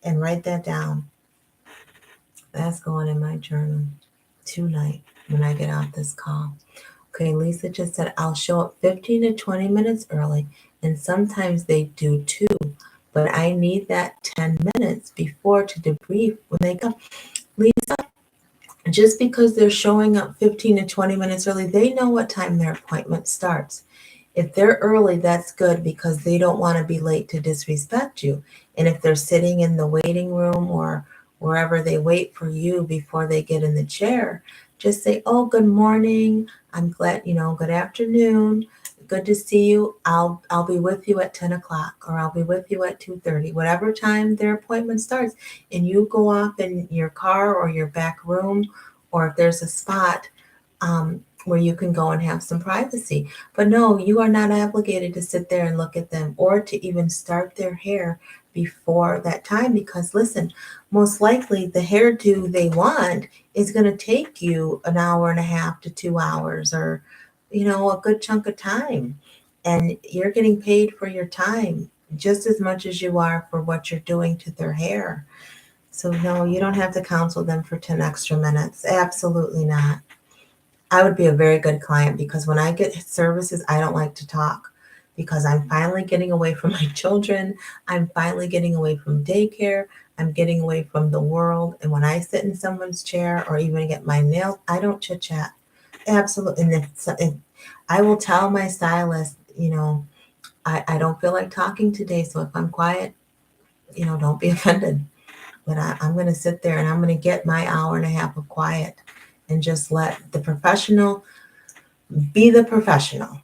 Speaker 1: and write that down. That's going in my journal tonight when I get off this call. Okay, Lisa just said, I'll show up 15 to 20 minutes early, and sometimes they do too, but I need that 10 minutes before to debrief when they come. Lisa, just because they're showing up 15 to 20 minutes early, they know what time their appointment starts. If they're early, that's good because they don't want to be late to disrespect you. And if they're sitting in the waiting room or wherever they wait for you before they get in the chair, just say, oh, good morning. I'm glad, good afternoon. Good to see you. I'll be with you at 10 o'clock or I'll be with you at 2:30, whatever time their appointment starts. And you go off in your car or your back room, or if there's a spot where you can go and have some privacy. But no, you are not obligated to sit there and look at them or to even start their hair before that time, because listen, most likely the hairdo they want is going to take you an hour and a half to 2 hours or, a good chunk of time. And you're getting paid for your time just as much as you are for what you're doing to their hair. So no, you don't have to counsel them for 10 extra minutes. Absolutely not. I would be a very good client because when I get services, I don't like to talk because I'm finally getting away from my children. I'm finally getting away from daycare. I'm getting away from the world. And when I sit in someone's chair or even get my nails, I don't chit chat. Absolutely. And if I will tell my stylist, I don't feel like talking today. So if I'm quiet, don't be offended. But I'm going to sit there and I'm going to get my hour and a half of quiet and just let the professional Be the professional,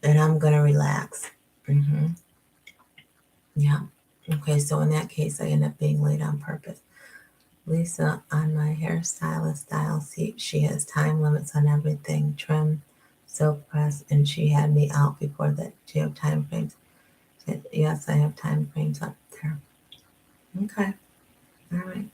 Speaker 1: and I'm going to relax. Yeah. Okay, so in that case, I end up being late on purpose. Lisa, on my hairstylist style sheet, she has time limits on everything, trim, silk press, and she had me out before that. Do you have time frames? Yes, I have time frames up there. Okay, all right.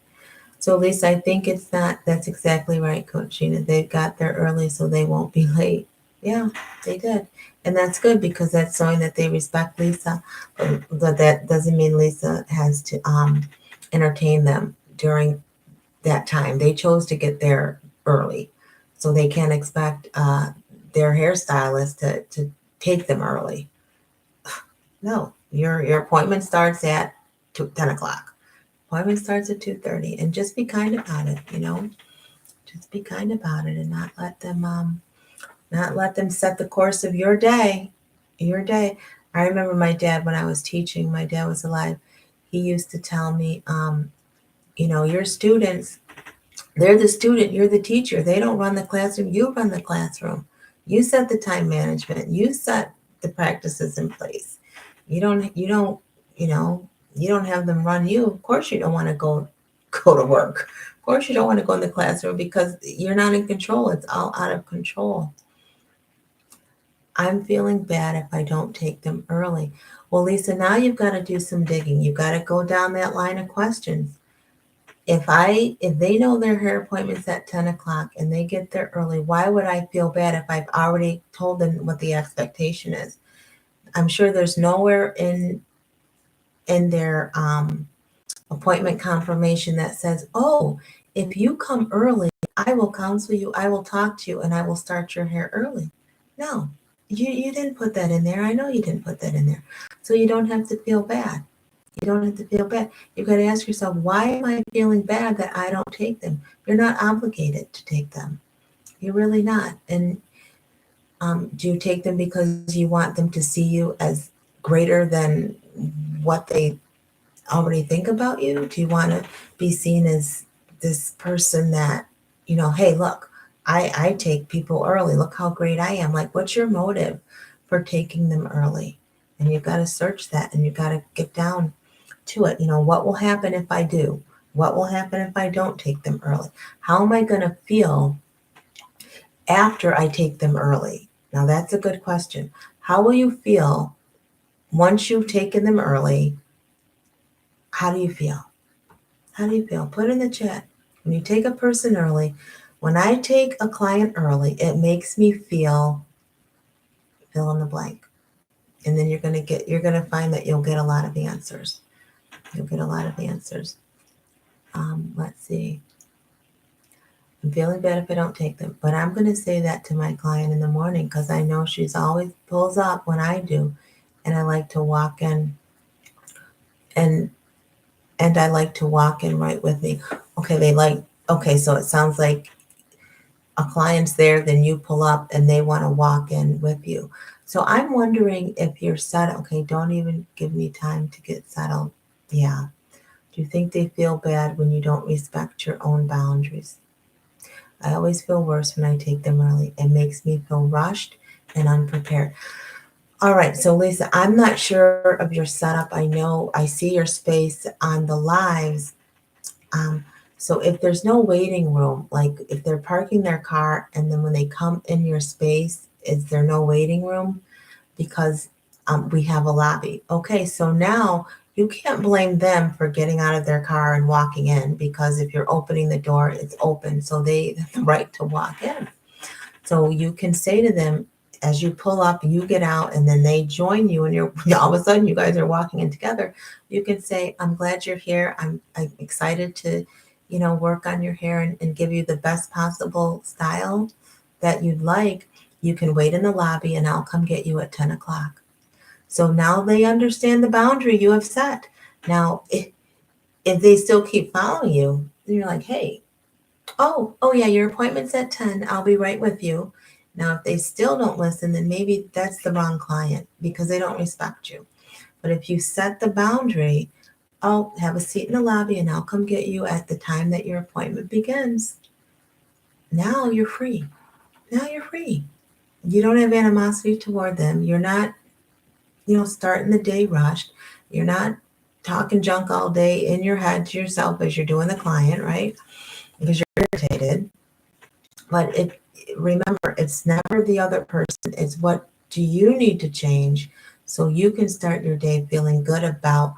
Speaker 1: So Lisa, I think it's not, that's exactly right, Coach Shena. They got there early so they won't be late. Yeah, they did. And that's good because that's showing that they respect Lisa. But that doesn't mean Lisa has to entertain them during that time. They chose to get there early. So they can't expect their hairstylist to take them early. No, your appointment starts at 10 o'clock. Appointment starts at 2:30, and just be kind about it, Just be kind about it and not let them set the course of your day. Your day. I remember my dad when I was teaching, my dad was alive. He used to tell me, your students, they're the student, you're the teacher. They don't run the classroom, you run the classroom. You set the time management, you set the practices in place. You know, you don't have them run you. Of course you don't want to go to work. Of course you don't want to go in the classroom because you're not in control. It's all out of control. I'm feeling bad if I don't take them early. Well, Lisa, now you've got to do some digging. You've got to go down that line of questions. If they know their hair appointment's at 10 o'clock and they get there early, why would I feel bad if I've already told them what the expectation is? I'm sure there's nowhere in their appointment confirmation that says, oh, if you come early, I will counsel you, I will talk to you, and I will start your hair early. No, you didn't put that in there. I know you didn't put that in there. So you don't have to feel bad. You don't have to feel bad. You've got to ask yourself, why am I feeling bad that I don't take them? You're not obligated to take them. You're really not. And do you take them because you want them to see you as greater than what they already think about you? Do you want to be seen as this person that, hey, look, I take people early. Look how great I am. Like, what's your motive for taking them early? And you've got to search that and you've got to get down to it. What will happen if I do? What will happen if I don't take them early? How am I going to feel after I take them early? Now, that's a good question. How will you feel once you've taken them early? How do you feel? How do you feel? Put in the chat. When you take a person early, when I take a client early, it makes me feel fill in the blank. And then you're going to find that you'll get a lot of answers. You'll get a lot of answers. Let's see. I'm feeling bad if I don't take them, but I'm going to say that to my client in the morning because I know she's always pulls up when I do, and I like to walk in, and I like to walk in right with me. Okay, so it sounds like a client's there, then you pull up and they want to walk in with you. So I'm wondering if you're settled. Okay, don't even give me time to get settled. Yeah. Do you think they feel bad when you don't respect your own boundaries? I always feel worse when I take them early. It makes me feel rushed and unprepared. All right, so Lisa, I'm not sure of your setup. I know I see your space on the lives. So if there's no waiting room, like if they're parking their car and then when they come in your space, is there no waiting room? Because we have a lobby. Okay, so now you can't blame them for getting out of their car and walking in because if you're opening the door, it's open. So they have the right to walk in. So you can say to them, as you pull up, you get out, and then they join you, and you're all of a sudden you guys are walking in together. You can say, "I'm glad you're here. I'm excited to, work on your hair and give you the best possible style that you'd like. You can wait in the lobby, and I'll come get you at 10 o'clock." So now they understand the boundary you have set. Now, if they still keep following you, then you're like, "Hey, oh yeah, your appointment's at 10. I'll be right with you." Now, if they still don't listen, then maybe that's the wrong client because they don't respect you. But if you set the boundary, "I'll have a seat in the lobby and I'll come get you at the time that your appointment begins." Now you're free. Now you're free. You don't have animosity toward them. You're not, starting the day rushed. You're not talking junk all day in your head to yourself as you're doing the client, right? Because you're irritated. But remember, it's never the other person. It's what do you need to change so you can start your day feeling good about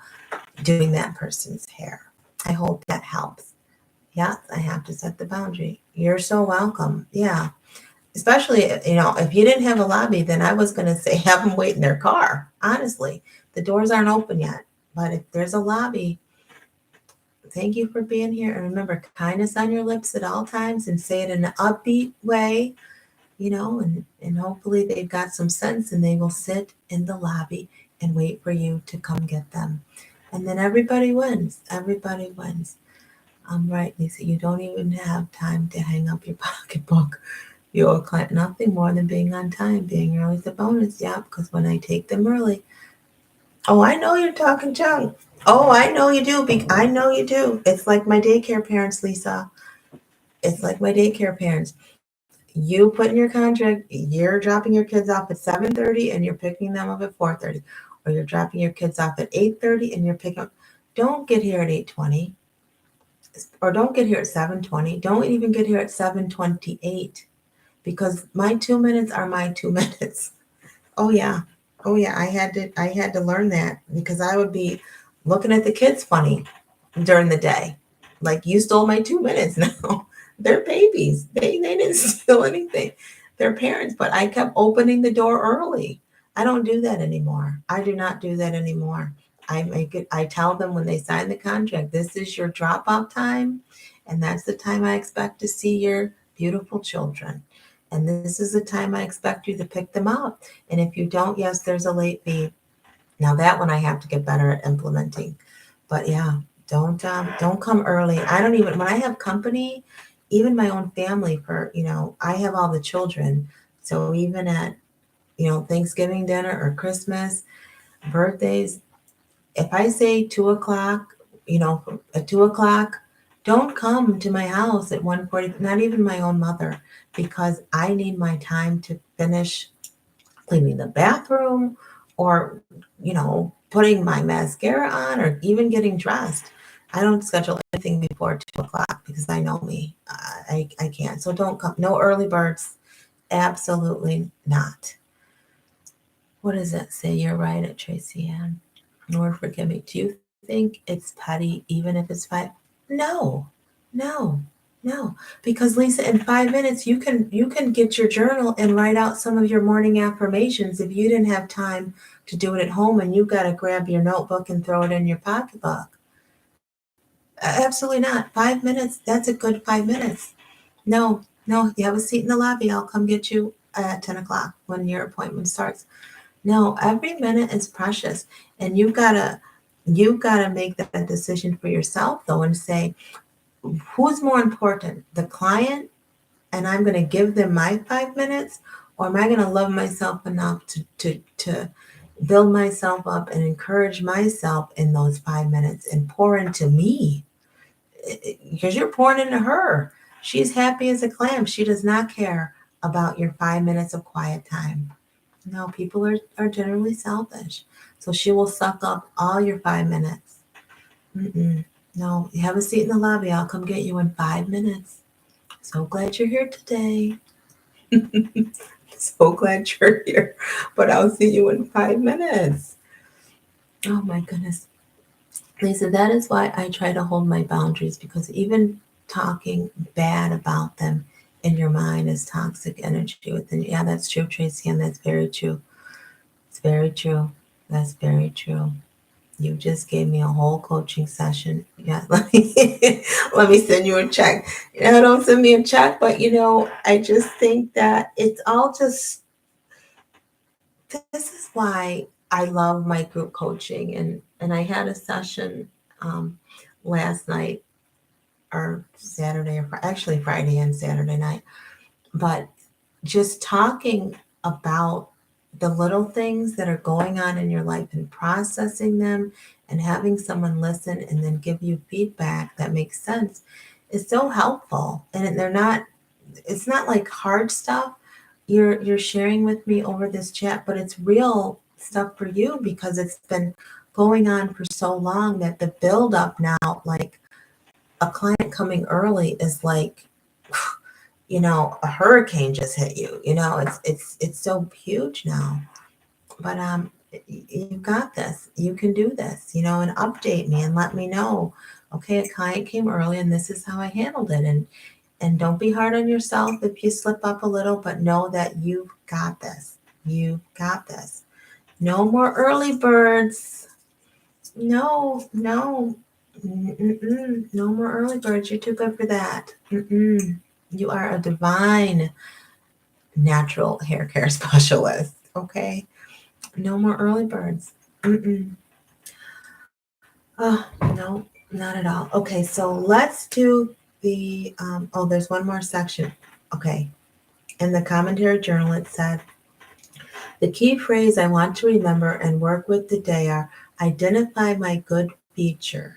Speaker 1: doing that person's hair. I hope that helps. Yes, I have to set the boundary. You're so welcome. Yeah. Especially, if you didn't have a lobby, then I was going to say have them wait in their car. Honestly, the doors aren't open yet. But if there's a lobby, thank you for being here. And remember, kindness on your lips at all times and say it in an upbeat way, and hopefully they've got some sense and they will sit in the lobby and wait for you to come get them. And then everybody wins. Everybody wins. Right, Lisa, you don't even have time to hang up your pocketbook. You're a client, nothing more than being on time. Being early is a bonus. Yeah, because when I take them early, oh, I know you're talking junk. Oh, I know you do. I know you do. It's like my daycare parents, Lisa. It's like my daycare parents. You put in your contract, you're dropping your kids off at 7:30 and you're picking them up at 4:30. Or you're dropping your kids off at 8:30 and you're picking up. Don't get here at 8:20. Or don't get here at 7:20. Don't even get here at 7:28. Because my 2 minutes are my 2 minutes. Oh yeah. Oh yeah. I had to learn that because I would be looking at the kids funny during the day. Like you stole my 2 minutes now. They're babies. They didn't steal anything. They're parents, but I kept opening the door early. I don't do that anymore. I do not do that anymore. I tell them when they sign the contract, this is your drop off time, and that's the time I expect to see your beautiful children. And this is the time I expect you to pick them up. And if you don't, yes, there's a late fee. Now that one I have to get better at implementing. But yeah, don't come early. I don't even when I have company, even my own family I have all the children. So even at Thanksgiving dinner or Christmas, birthdays, if I say 2 o'clock, at 2 o'clock, don't come to my house at 1:40. Not even my own mother, because I need my time to finish cleaning the bathroom or, putting my mascara on or even getting dressed. I don't schedule anything before 2 o'clock because I know me. I can't. So don't come. No early birds. Absolutely not. What does that say? You're right at Tracy Ann. Lord, forgive me. Do you think it's petty even if it's five? No, no, no. Because Lisa, in 5 minutes, you can get your journal and write out some of your morning affirmations if you didn't have time to do it at home and you got to grab your notebook and throw it in your pocketbook. Absolutely not. 5 minutes, that's a good 5 minutes. No, no, you have a seat in the lobby. I'll come get you at 10 o'clock when your appointment starts. No, every minute is precious, and you gotta make that decision for yourself though and say, who's more important, the client, and I'm going to give them my 5 minutes, or am I going to love myself enough to build myself up and encourage myself in those 5 minutes and pour into me because you're pouring into her. She's happy as a clam. She does not care about your 5 minutes of quiet time. No, people are generally selfish. So she will suck up all your 5 minutes. Mm-mm. No, you have a seat in the lobby. I'll come get you in 5 minutes. So glad you're here today. So glad you're here. But I'll see you in 5 minutes. Oh my goodness. Lisa, that is why I try to hold my boundaries because even talking bad about them in your mind is toxic energy within you. Yeah, that's true, Tracy, and that's very true. It's very true. That's very true. You just gave me a whole coaching session. Yeah, let me send you a check. Don't send me a check, but I just think that it's all just. This is why I love my group coaching, and I had a session um, last night or Saturday or actually Friday and Saturday night, but just talking about the little things that are going on in your life and processing them and having someone listen and then give you feedback that makes sense is so helpful. And it's not like hard stuff. you're sharing with me over this chat, but it's real stuff for you because it's been going on for so long that the build up now, like a client coming early is like, a hurricane just hit you. It's so huge now. But you got this. You can do this. And update me and let me know. Okay, a client came early and this is how I handled it. And don't be hard on yourself if you slip up a little, but know that you've got this. You've got this. No more early birds. No, no. Mm-mm. No more early birds. You're too good for that. Mm-mm. You are a divine natural hair care specialist. Okay? No more early birds. Mm-mm. Oh, no, not at all. Okay, so let's do there's one more section. Okay. In the commentary journal, it said, the key phrase I want to remember and work with today are identify my good features,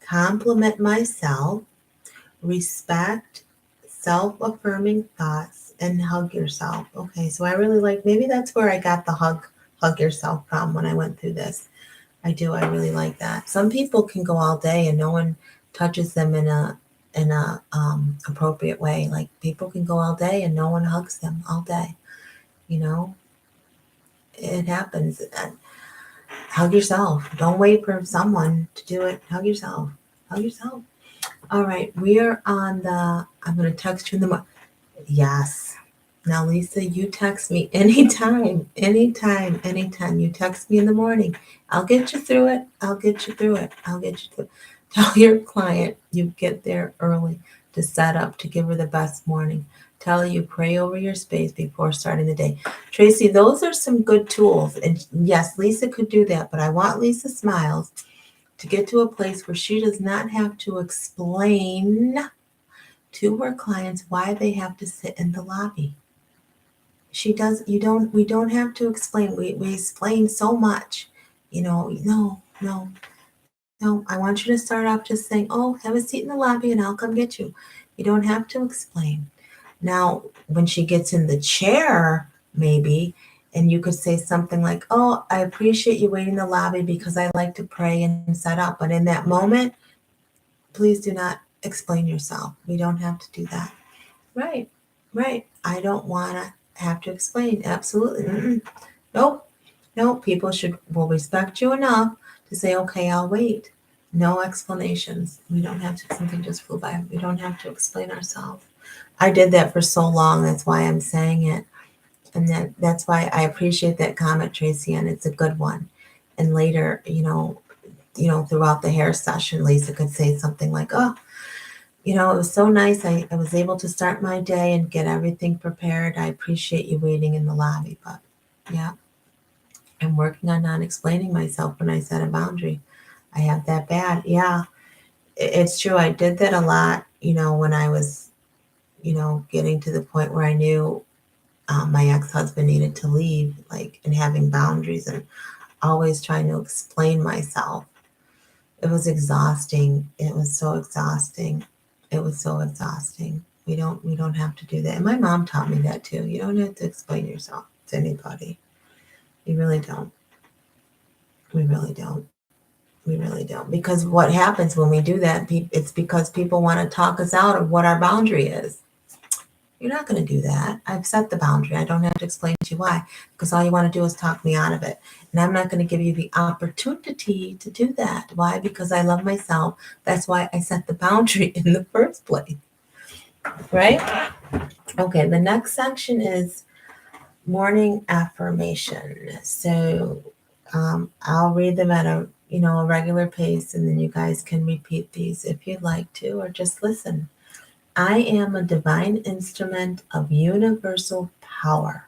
Speaker 1: compliment myself, respect, self-affirming thoughts, and hug yourself. Okay, so I really maybe that's where I got the hug yourself from when I went through this. I do. I really like that. Some people can go all day and no one touches them in a appropriate way. Like people can go all day and no one hugs them all day. It happens. Hug yourself. Don't wait for someone to do it. Hug yourself. Hug yourself. All right. We are on I'm going to text you in the morning. Yes. Now, Lisa, you text me anytime. You text me in the morning. I'll get you through it. Tell your client you get there early to set up, to give her the best morning. Tell her you pray over your space before starting the day. Tracy, those are some good tools. And yes, Lisa could do that, but I want Lisa Smiles to get to a place where she does not have to explain to her clients why they have to sit in the lobby. We don't have to explain. We explain so much, no, I want you to start off just saying, oh, have a seat in the lobby and I'll come get you. You don't have to explain. Now, when she gets in the chair, maybe, and you could say something like, oh, I appreciate you waiting in the lobby because I like to pray and set up. But in that moment, please do not explain yourself. We don't have to do that. Right. I don't want to have to explain. Absolutely. Mm-mm. Nope. People will respect you enough to say, okay, I'll wait. No explanations. We don't have to, something just flew by. We don't have to explain ourselves. I did that for so long. That's why I'm saying it. And that's why I appreciate that comment, Tracy, and it's a good one. And later, throughout the hair session, Lisa could say something like, oh, it was so nice. I was able to start my day and get everything prepared. I appreciate you waiting in the lobby. But yeah, I'm working on not explaining myself when I set a boundary. I have that bad. Yeah, it's true. I did that a lot, when I was, getting to the point where I knew my ex-husband needed to leave, and having boundaries and always trying to explain myself. It was exhausting. It was so exhausting. We don't have to do that. And my mom taught me that too. You don't have to explain yourself to anybody. You really don't. We really don't. Because what happens when we do that, it's because people want to talk us out of what our boundary is. You're not going to do that. I've set the boundary. I don't have to explain to you why, because all you want to do is talk me out of it. And I'm not going to give you the opportunity to do that. Why? Because I love myself. That's why I set the boundary in the first place. Right? Okay, the next section is morning affirmation. So I'll read them at a regular pace, and then you guys can repeat these if you'd like to, or just listen. I am a divine instrument of universal power.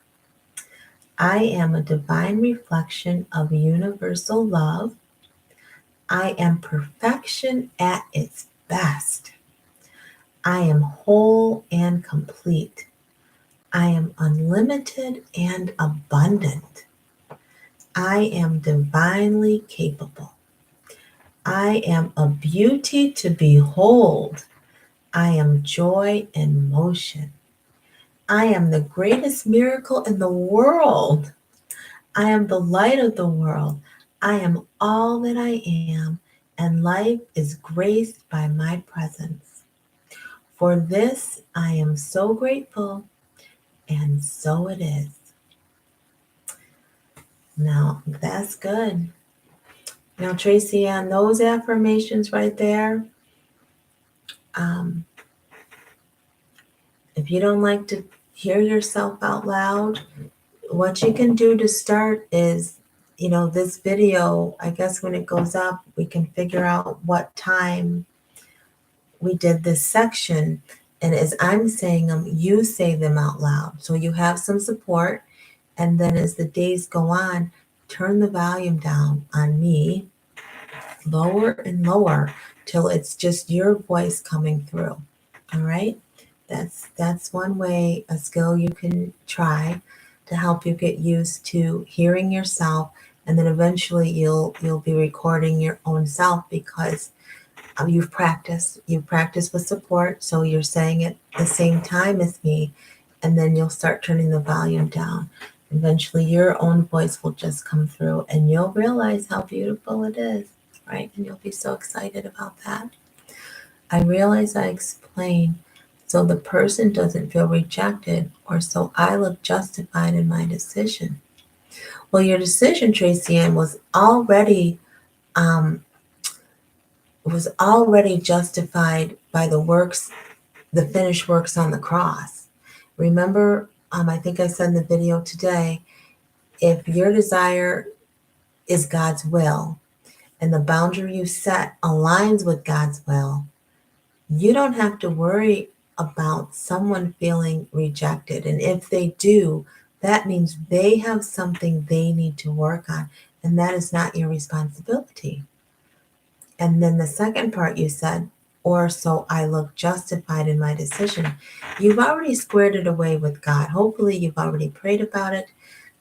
Speaker 1: I am a divine reflection of universal love. I am perfection at its best. I am whole and complete. I am unlimited and abundant. I am divinely capable. I am a beauty to behold. I am joy in motion. I am the greatest miracle in the world. I am the light of the world. I am all that I am, and life is graced by my presence. For this, I am so grateful, and so it is. Now, that's good. Now, Tracy, on those affirmations right there, um, if you don't like to hear yourself out loud, what you can do to start is, this video, I guess when it goes up, we can figure out what time we did this section. And as I'm saying them, you say them out loud. So you have some support. And then as the days go on, turn the volume down on me, lower and lower till it's just your voice coming through. All right? That's one way, a skill you can try to help you get used to hearing yourself, and then eventually you'll be recording your own self because you've practiced with support, so you're saying it the same time as me, and then you'll start turning the volume down. Eventually your own voice will just come through and you'll realize how beautiful it is, right? And you'll be so excited about that. I realize I explain so the person doesn't feel rejected, or so I look justified in my decision. Well, your decision, Tracy Ann, was already justified by the finished works on the cross. Remember, I think I said in the video today, if your desire is God's will and the boundary you set aligns with God's will, you don't have to worry about someone feeling rejected. And if they do, that means they have something they need to work on, and that is not your responsibility. And then the second part you said, or so I look justified in my decision. You've already squared it away with God. Hopefully you've already prayed about it.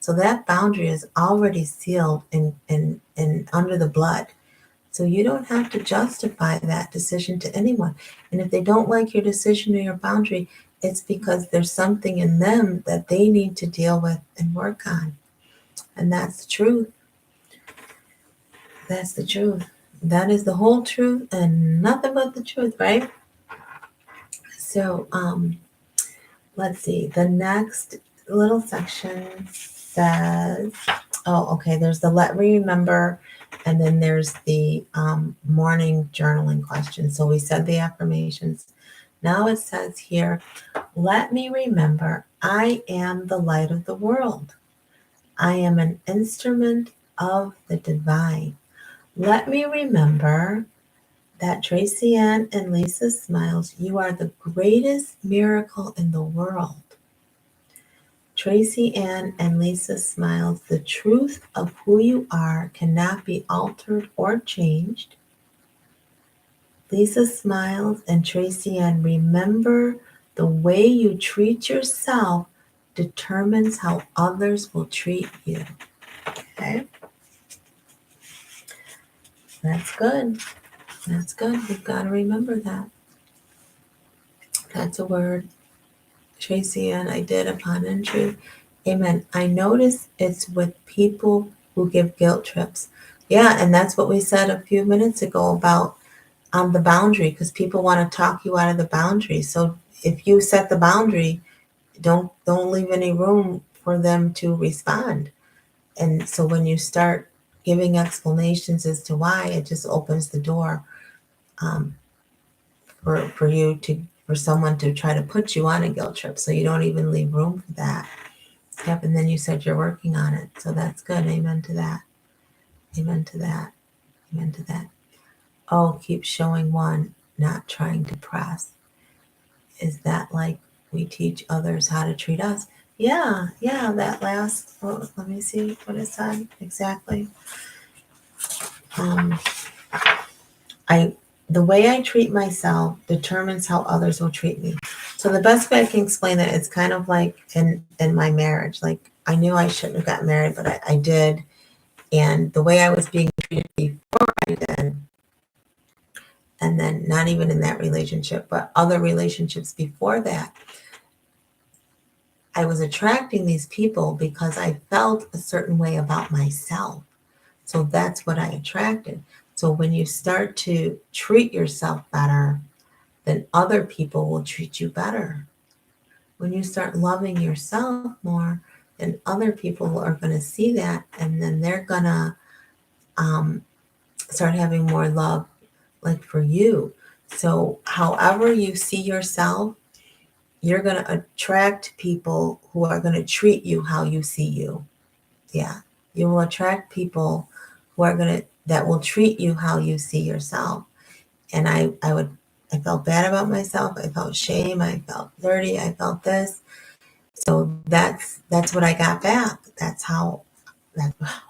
Speaker 1: So that boundary is already sealed and under the blood. So you don't have to justify that decision to anyone. And if they don't like your decision or your boundary, it's because there's something in them that they need to deal with and work on. And that's the truth. That's the truth. That is the whole truth and nothing but the truth, right? So let's see. The next little section says, there's the let me remember, and then there's the morning journaling question. So we said the affirmations. Now it says here, let me remember, I am the light of the world. I am an instrument of the divine. Let me remember that Tracy Ann and Lisa Smiles, you are the greatest miracle in the world. Tracy Ann and Lisa Smiles, the truth of who you are cannot be altered or changed. Lisa Smiles and Tracy Ann, remember the way you treat yourself determines how others will treat you. Okay? That's good. That's good. We've got to remember that. That's a word. Tracy Ann, I did upon entry. Amen. I notice it's with people who give guilt trips. Yeah, and that's what we said a few minutes ago about the boundary, because people want to talk you out of the boundary. So if you set the boundary, don't leave any room for them to respond. And so when you start giving explanations as to why, it just opens the door for someone to try to put you on a guilt trip. So you don't even leave room for that. Yep, and then you said you're working on it. So that's good. Amen to that. Amen to that. Amen to that. Oh, keep showing one, not trying to press. Is that like we teach others how to treat us? Yeah, that last, let me see what it said exactly. The way I treat myself determines how others will treat me. So the best way I can explain that, it's kind of like in my marriage. Like, I knew I shouldn't have gotten married, but I did. And the way I was being treated before I did, and then not even in that relationship, but other relationships before that, I was attracting these people because I felt a certain way about myself. So that's what I attracted. So when you start to treat yourself better, then other people will treat you better. When you start loving yourself more, then other people are going to see that, and then they're going to um, start having more love, like for you. So, however you see yourself, you're going to attract people who are going to treat you how you see you. Yeah. You will attract people who are going to, that will treat you how you see yourself. And I felt bad about myself. I felt shame. I felt dirty. I felt this. So that's what I got back. That's how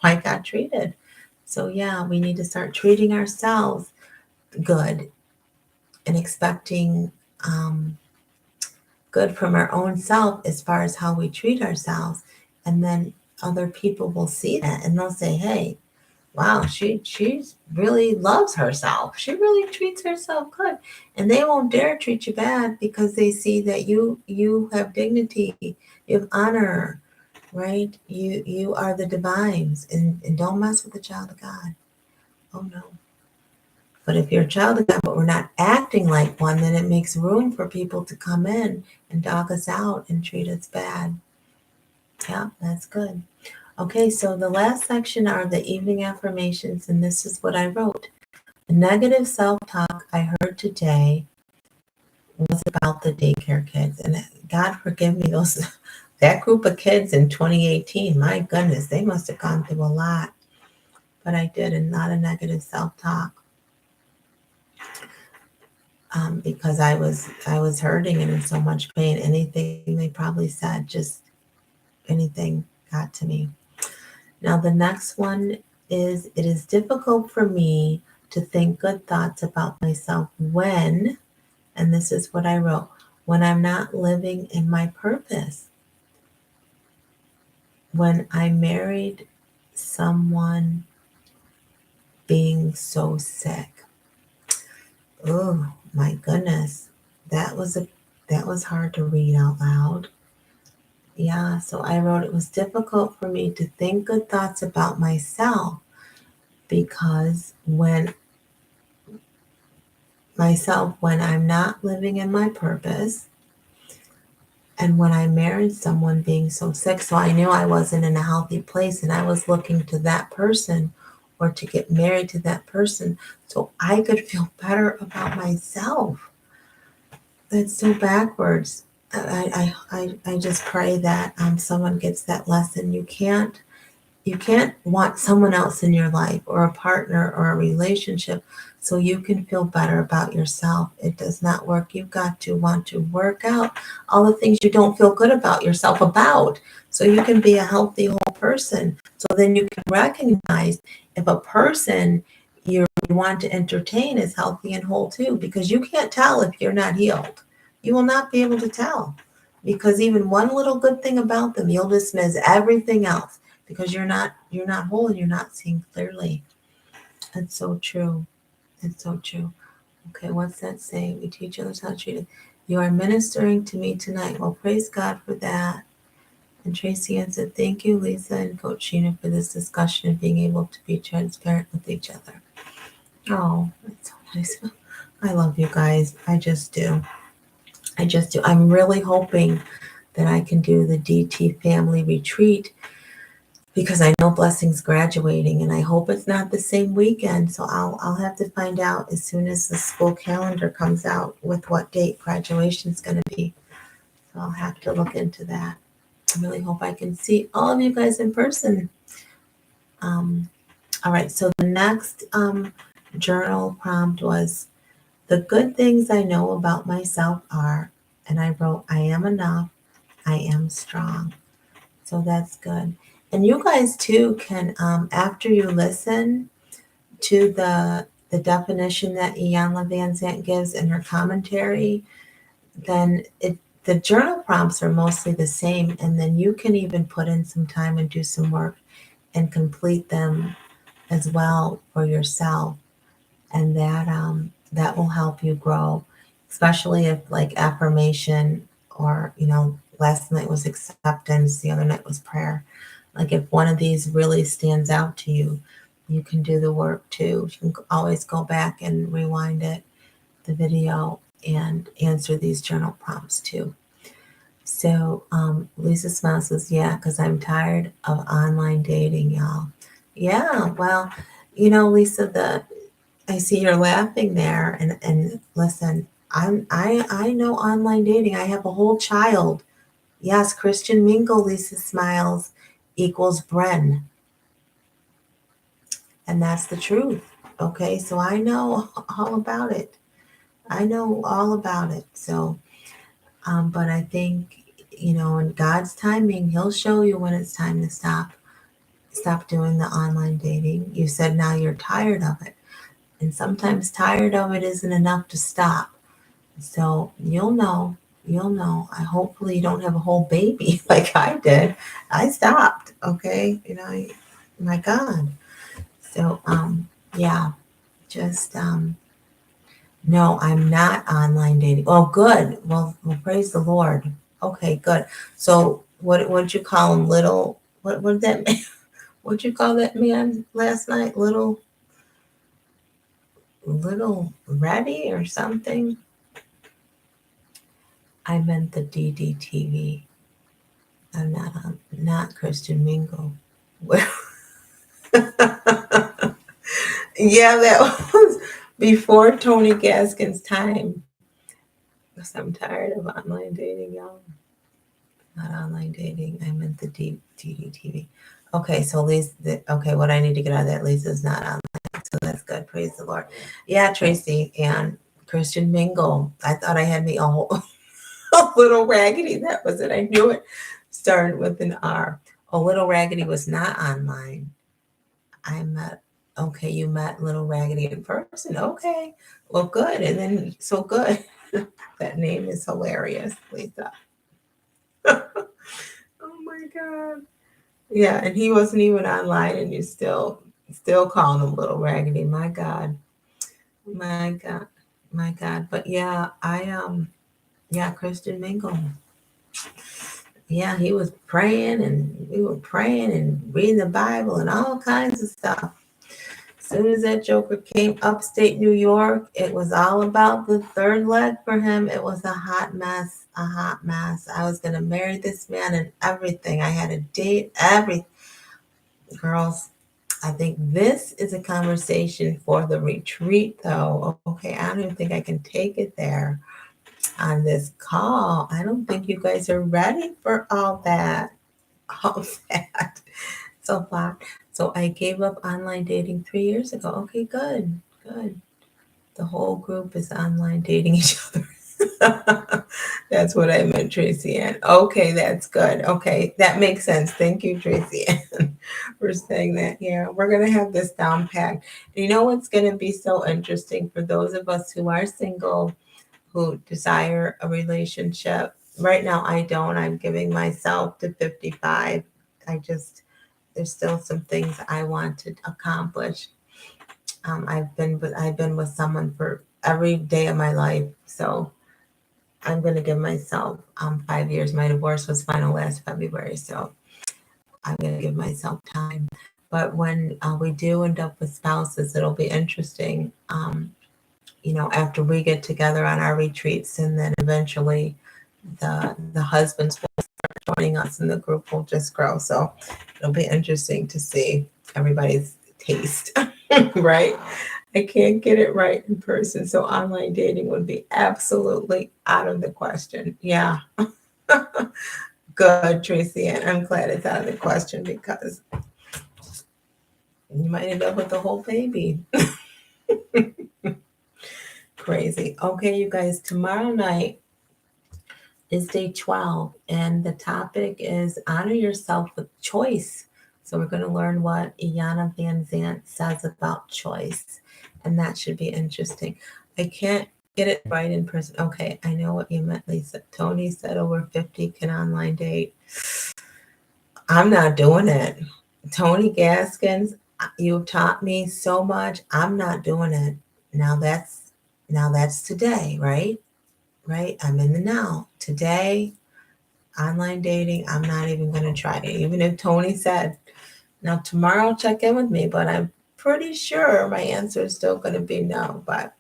Speaker 1: I got treated. So yeah, we need to start treating ourselves good and expecting good from our own self as far as how we treat ourselves. And then other people will see that and they'll say, hey, wow, she's really loves herself. She really treats herself good. And they won't dare treat you bad because they see that you have dignity, you have honor, right? You are the divines, and don't mess with the child of God. Oh no. But if you're a child of God, but we're not acting like one, then it makes room for people to come in and dog us out and treat us bad. Yeah, that's good. Okay, so the last section are the evening affirmations, and this is what I wrote. The negative self-talk I heard today was about the daycare kids, and God forgive me, those that group of kids in 2018. My goodness, they must have gone through a lot, but I did, and not a negative self-talk. Because I was hurting and in so much pain. Anything they probably said, just anything got to me. Now the next one is, it is difficult for me to think good thoughts about myself when, and this is what I wrote, when I'm not living in my purpose. When I married someone being so sick. Oh my goodness. That was hard to read out loud. Yeah, so I wrote, it was difficult for me to think good thoughts about myself because when I'm not living in my purpose and when I married someone being so sick, so I knew I wasn't in a healthy place and I was looking to that person or to get married to that person so I could feel better about myself. That's so backwards. I just pray that someone gets that lesson. You can't want someone else in your life or a partner or a relationship so you can feel better about yourself. It does not work. You've got to want to work out all the things you don't feel good about yourself about so you can be a healthy whole person. So then you can recognize if a person you want to entertain is healthy and whole too, because you can't tell if you're not healed. You will not be able to tell because even one little good thing about them, you'll dismiss everything else because you're not whole and you're not seeing clearly. It's so true. It's so true. Okay, what's that saying? We teach others how to treat it. You are ministering to me tonight. Well, praise God for that. And Tracy Ann said, thank you, Lisa and Coach Shena, for this discussion and being able to be transparent with each other. Oh, that's so nice. I love you guys. I just do. I just do. I'm really hoping that I can do the DT family retreat because I know Blessing's graduating and I hope it's not the same weekend. So I'll have to find out as soon as the school calendar comes out with what date graduation is going to be. So I'll have to look into that. I really hope I can see all of you guys in person. All right, so the next journal prompt was, the good things I know about myself are, and I wrote, I am enough, I am strong. So that's good. And you guys too can, after you listen to the definition that Iyanla Vanzant gives in her commentary, then the journal prompts are mostly the same. And then you can even put in some time and do some work and complete them as well for yourself. And that will help you grow, especially if like affirmation or, last night was acceptance, the other night was prayer. Like if one of these really stands out to you, you can do the work too. You can always go back and rewind it, the video, and answer these journal prompts too. So Lisa Smile says, yeah, because I'm tired of online dating, y'all. Yeah, well, Lisa, I see you're laughing there, and listen, I know online dating. I have a whole child. Yes, Christian mingle, Lisa Smiles, equals Bren. And that's the truth. Okay, so I know all about it. I know all about it. So, but I think, in God's timing, He'll show you when it's time to stop doing the online dating. You said now you're tired of it. And sometimes tired of it isn't enough to stop. So you'll know. You'll know. I hopefully you don't have a whole baby like I did. I stopped. Okay. My God. So yeah, just no, I'm not online dating. Oh, good. Well, praise the Lord. Okay, good. So what'd you call him? Little what did that man, what'd you call that man last night? Little Reddy or something? I meant the DDTV. I'm not Christian Mingle. Yeah, that was before Tony Gaskin's time. Because I'm tired of online dating, y'all. Not online dating. I meant the DDTV. Okay, so okay, what I need to get out of that, Lisa's not online. So that's good. Praise the Lord. Yeah, Tracy and Christian Mingle. I thought I had me a whole a little raggedy. That was it. I knew it started with an R. A little raggedy was not online. Okay, you met Little Raggedy in person. Okay, well, good. And then, so good. That name is hilarious, Lisa. Oh my God. Yeah, and he wasn't even online, and you still calling him Little Raggedy. My God. My God. My God. But yeah, yeah, Christian Mingle. Yeah, he was praying, and we were praying and reading the Bible and all kinds of stuff. As soon as that joker came upstate New York, it was all about the third leg for him. It was a hot mess, a hot mess. I was going to marry this man and everything. I had a date, everything. Girls, I think this is a conversation for the retreat, though. Okay, I don't even think I can take it there on this call. I don't think you guys are ready for all that. All that. So far. So I gave up online dating 3 years ago. Okay, good, good. The whole group is online dating each other. That's what I meant, Tracy Ann. Okay, that's good. Okay, that makes sense. Thank you, Tracy Ann, for saying that. Yeah, we're going to have this down packed. You know what's going to be so interesting for those of us who are single, who desire a relationship? Right now, I don't. I'm giving myself to 55. There's still some things I want to accomplish. I've been with someone for every day of my life, so I'm going to give myself 5 years. My divorce was final last February, so I'm going to give myself time. But when we do end up with spouses, it'll be interesting. After we get together on our retreats, and then eventually the husbands will start joining us, and the group will just grow. So it'll be interesting to see everybody's taste, right? I can't get it right in person, so online dating would be absolutely out of the question. Yeah. Good, Tracy, and I'm glad it's out of the question because you might end up with the whole baby. Crazy. Okay, you guys, tomorrow night is day 12, and the topic is honor yourself with choice. So we're going to learn what Iyanla Vanzant says about choice, and that should be interesting. I can't get it right in person. Okay, I know what you meant, Lisa. Tony said over 50 can online date. I'm not doing it. Tony Gaskins, you've taught me so much. I'm not doing it. Now that's today, right? Right? I'm in the now. Today, Online dating, I'm not even going to try it. Even if Tony said, now tomorrow check in with me, but I'm pretty sure my answer is still going to be no. But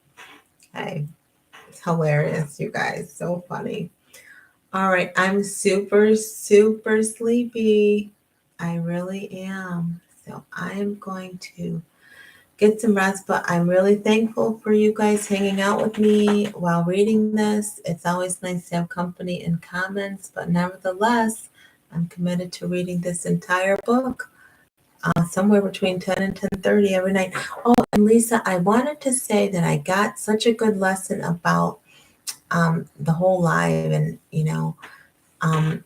Speaker 1: hey, it's hilarious, you guys. So funny. All right, I'm super, super sleepy. I really am. So I am going to get some rest, but I'm really thankful for you guys hanging out with me while reading this. It's always nice to have company and comments, but nevertheless, I'm committed to reading this entire book somewhere between 10 and 10:30 every night. Oh, and Lisa, I wanted to say that I got such a good lesson about the whole live, and um,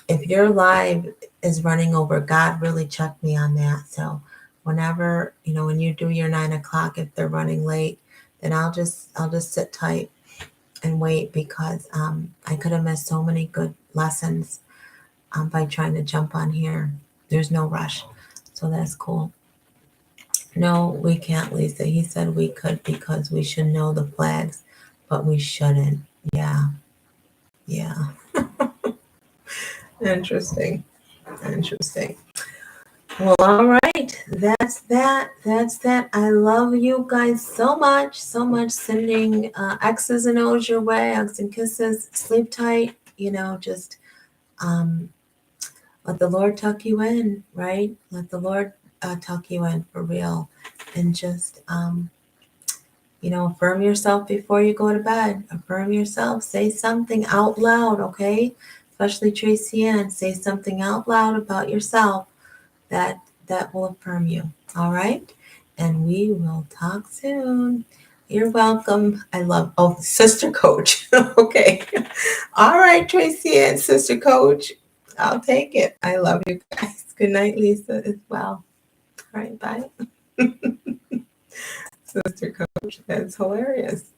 Speaker 1: if your live is running over, God really checked me on that. So whenever, when you do your 9 o'clock, if they're running late, then I'll just sit tight and wait, because I could have missed so many good lessons by trying to jump on here. There's no rush. So that's cool. No, we can't, Lisa. He said we could because we should know the flags, but we shouldn't. Yeah. Yeah. Interesting. Interesting. Well, all right. That's that. That's that. I love you guys so much. So much. Sending X's and O's your way, hugs and kisses. Sleep tight. Just um, let the Lord tuck you in, right? Let the Lord tuck you in for real. And just, affirm yourself before you go to bed. Affirm yourself. Say something out loud, okay? Especially Tracy Ann. Say something out loud about yourself that will affirm you. All right? And we will talk soon. You're welcome. Sister Coach. Okay. All right, Tracy and Sister Coach. I'll take it. I love you guys. Good night, Lisa, as well. All right, bye. Sister Coach. That's hilarious.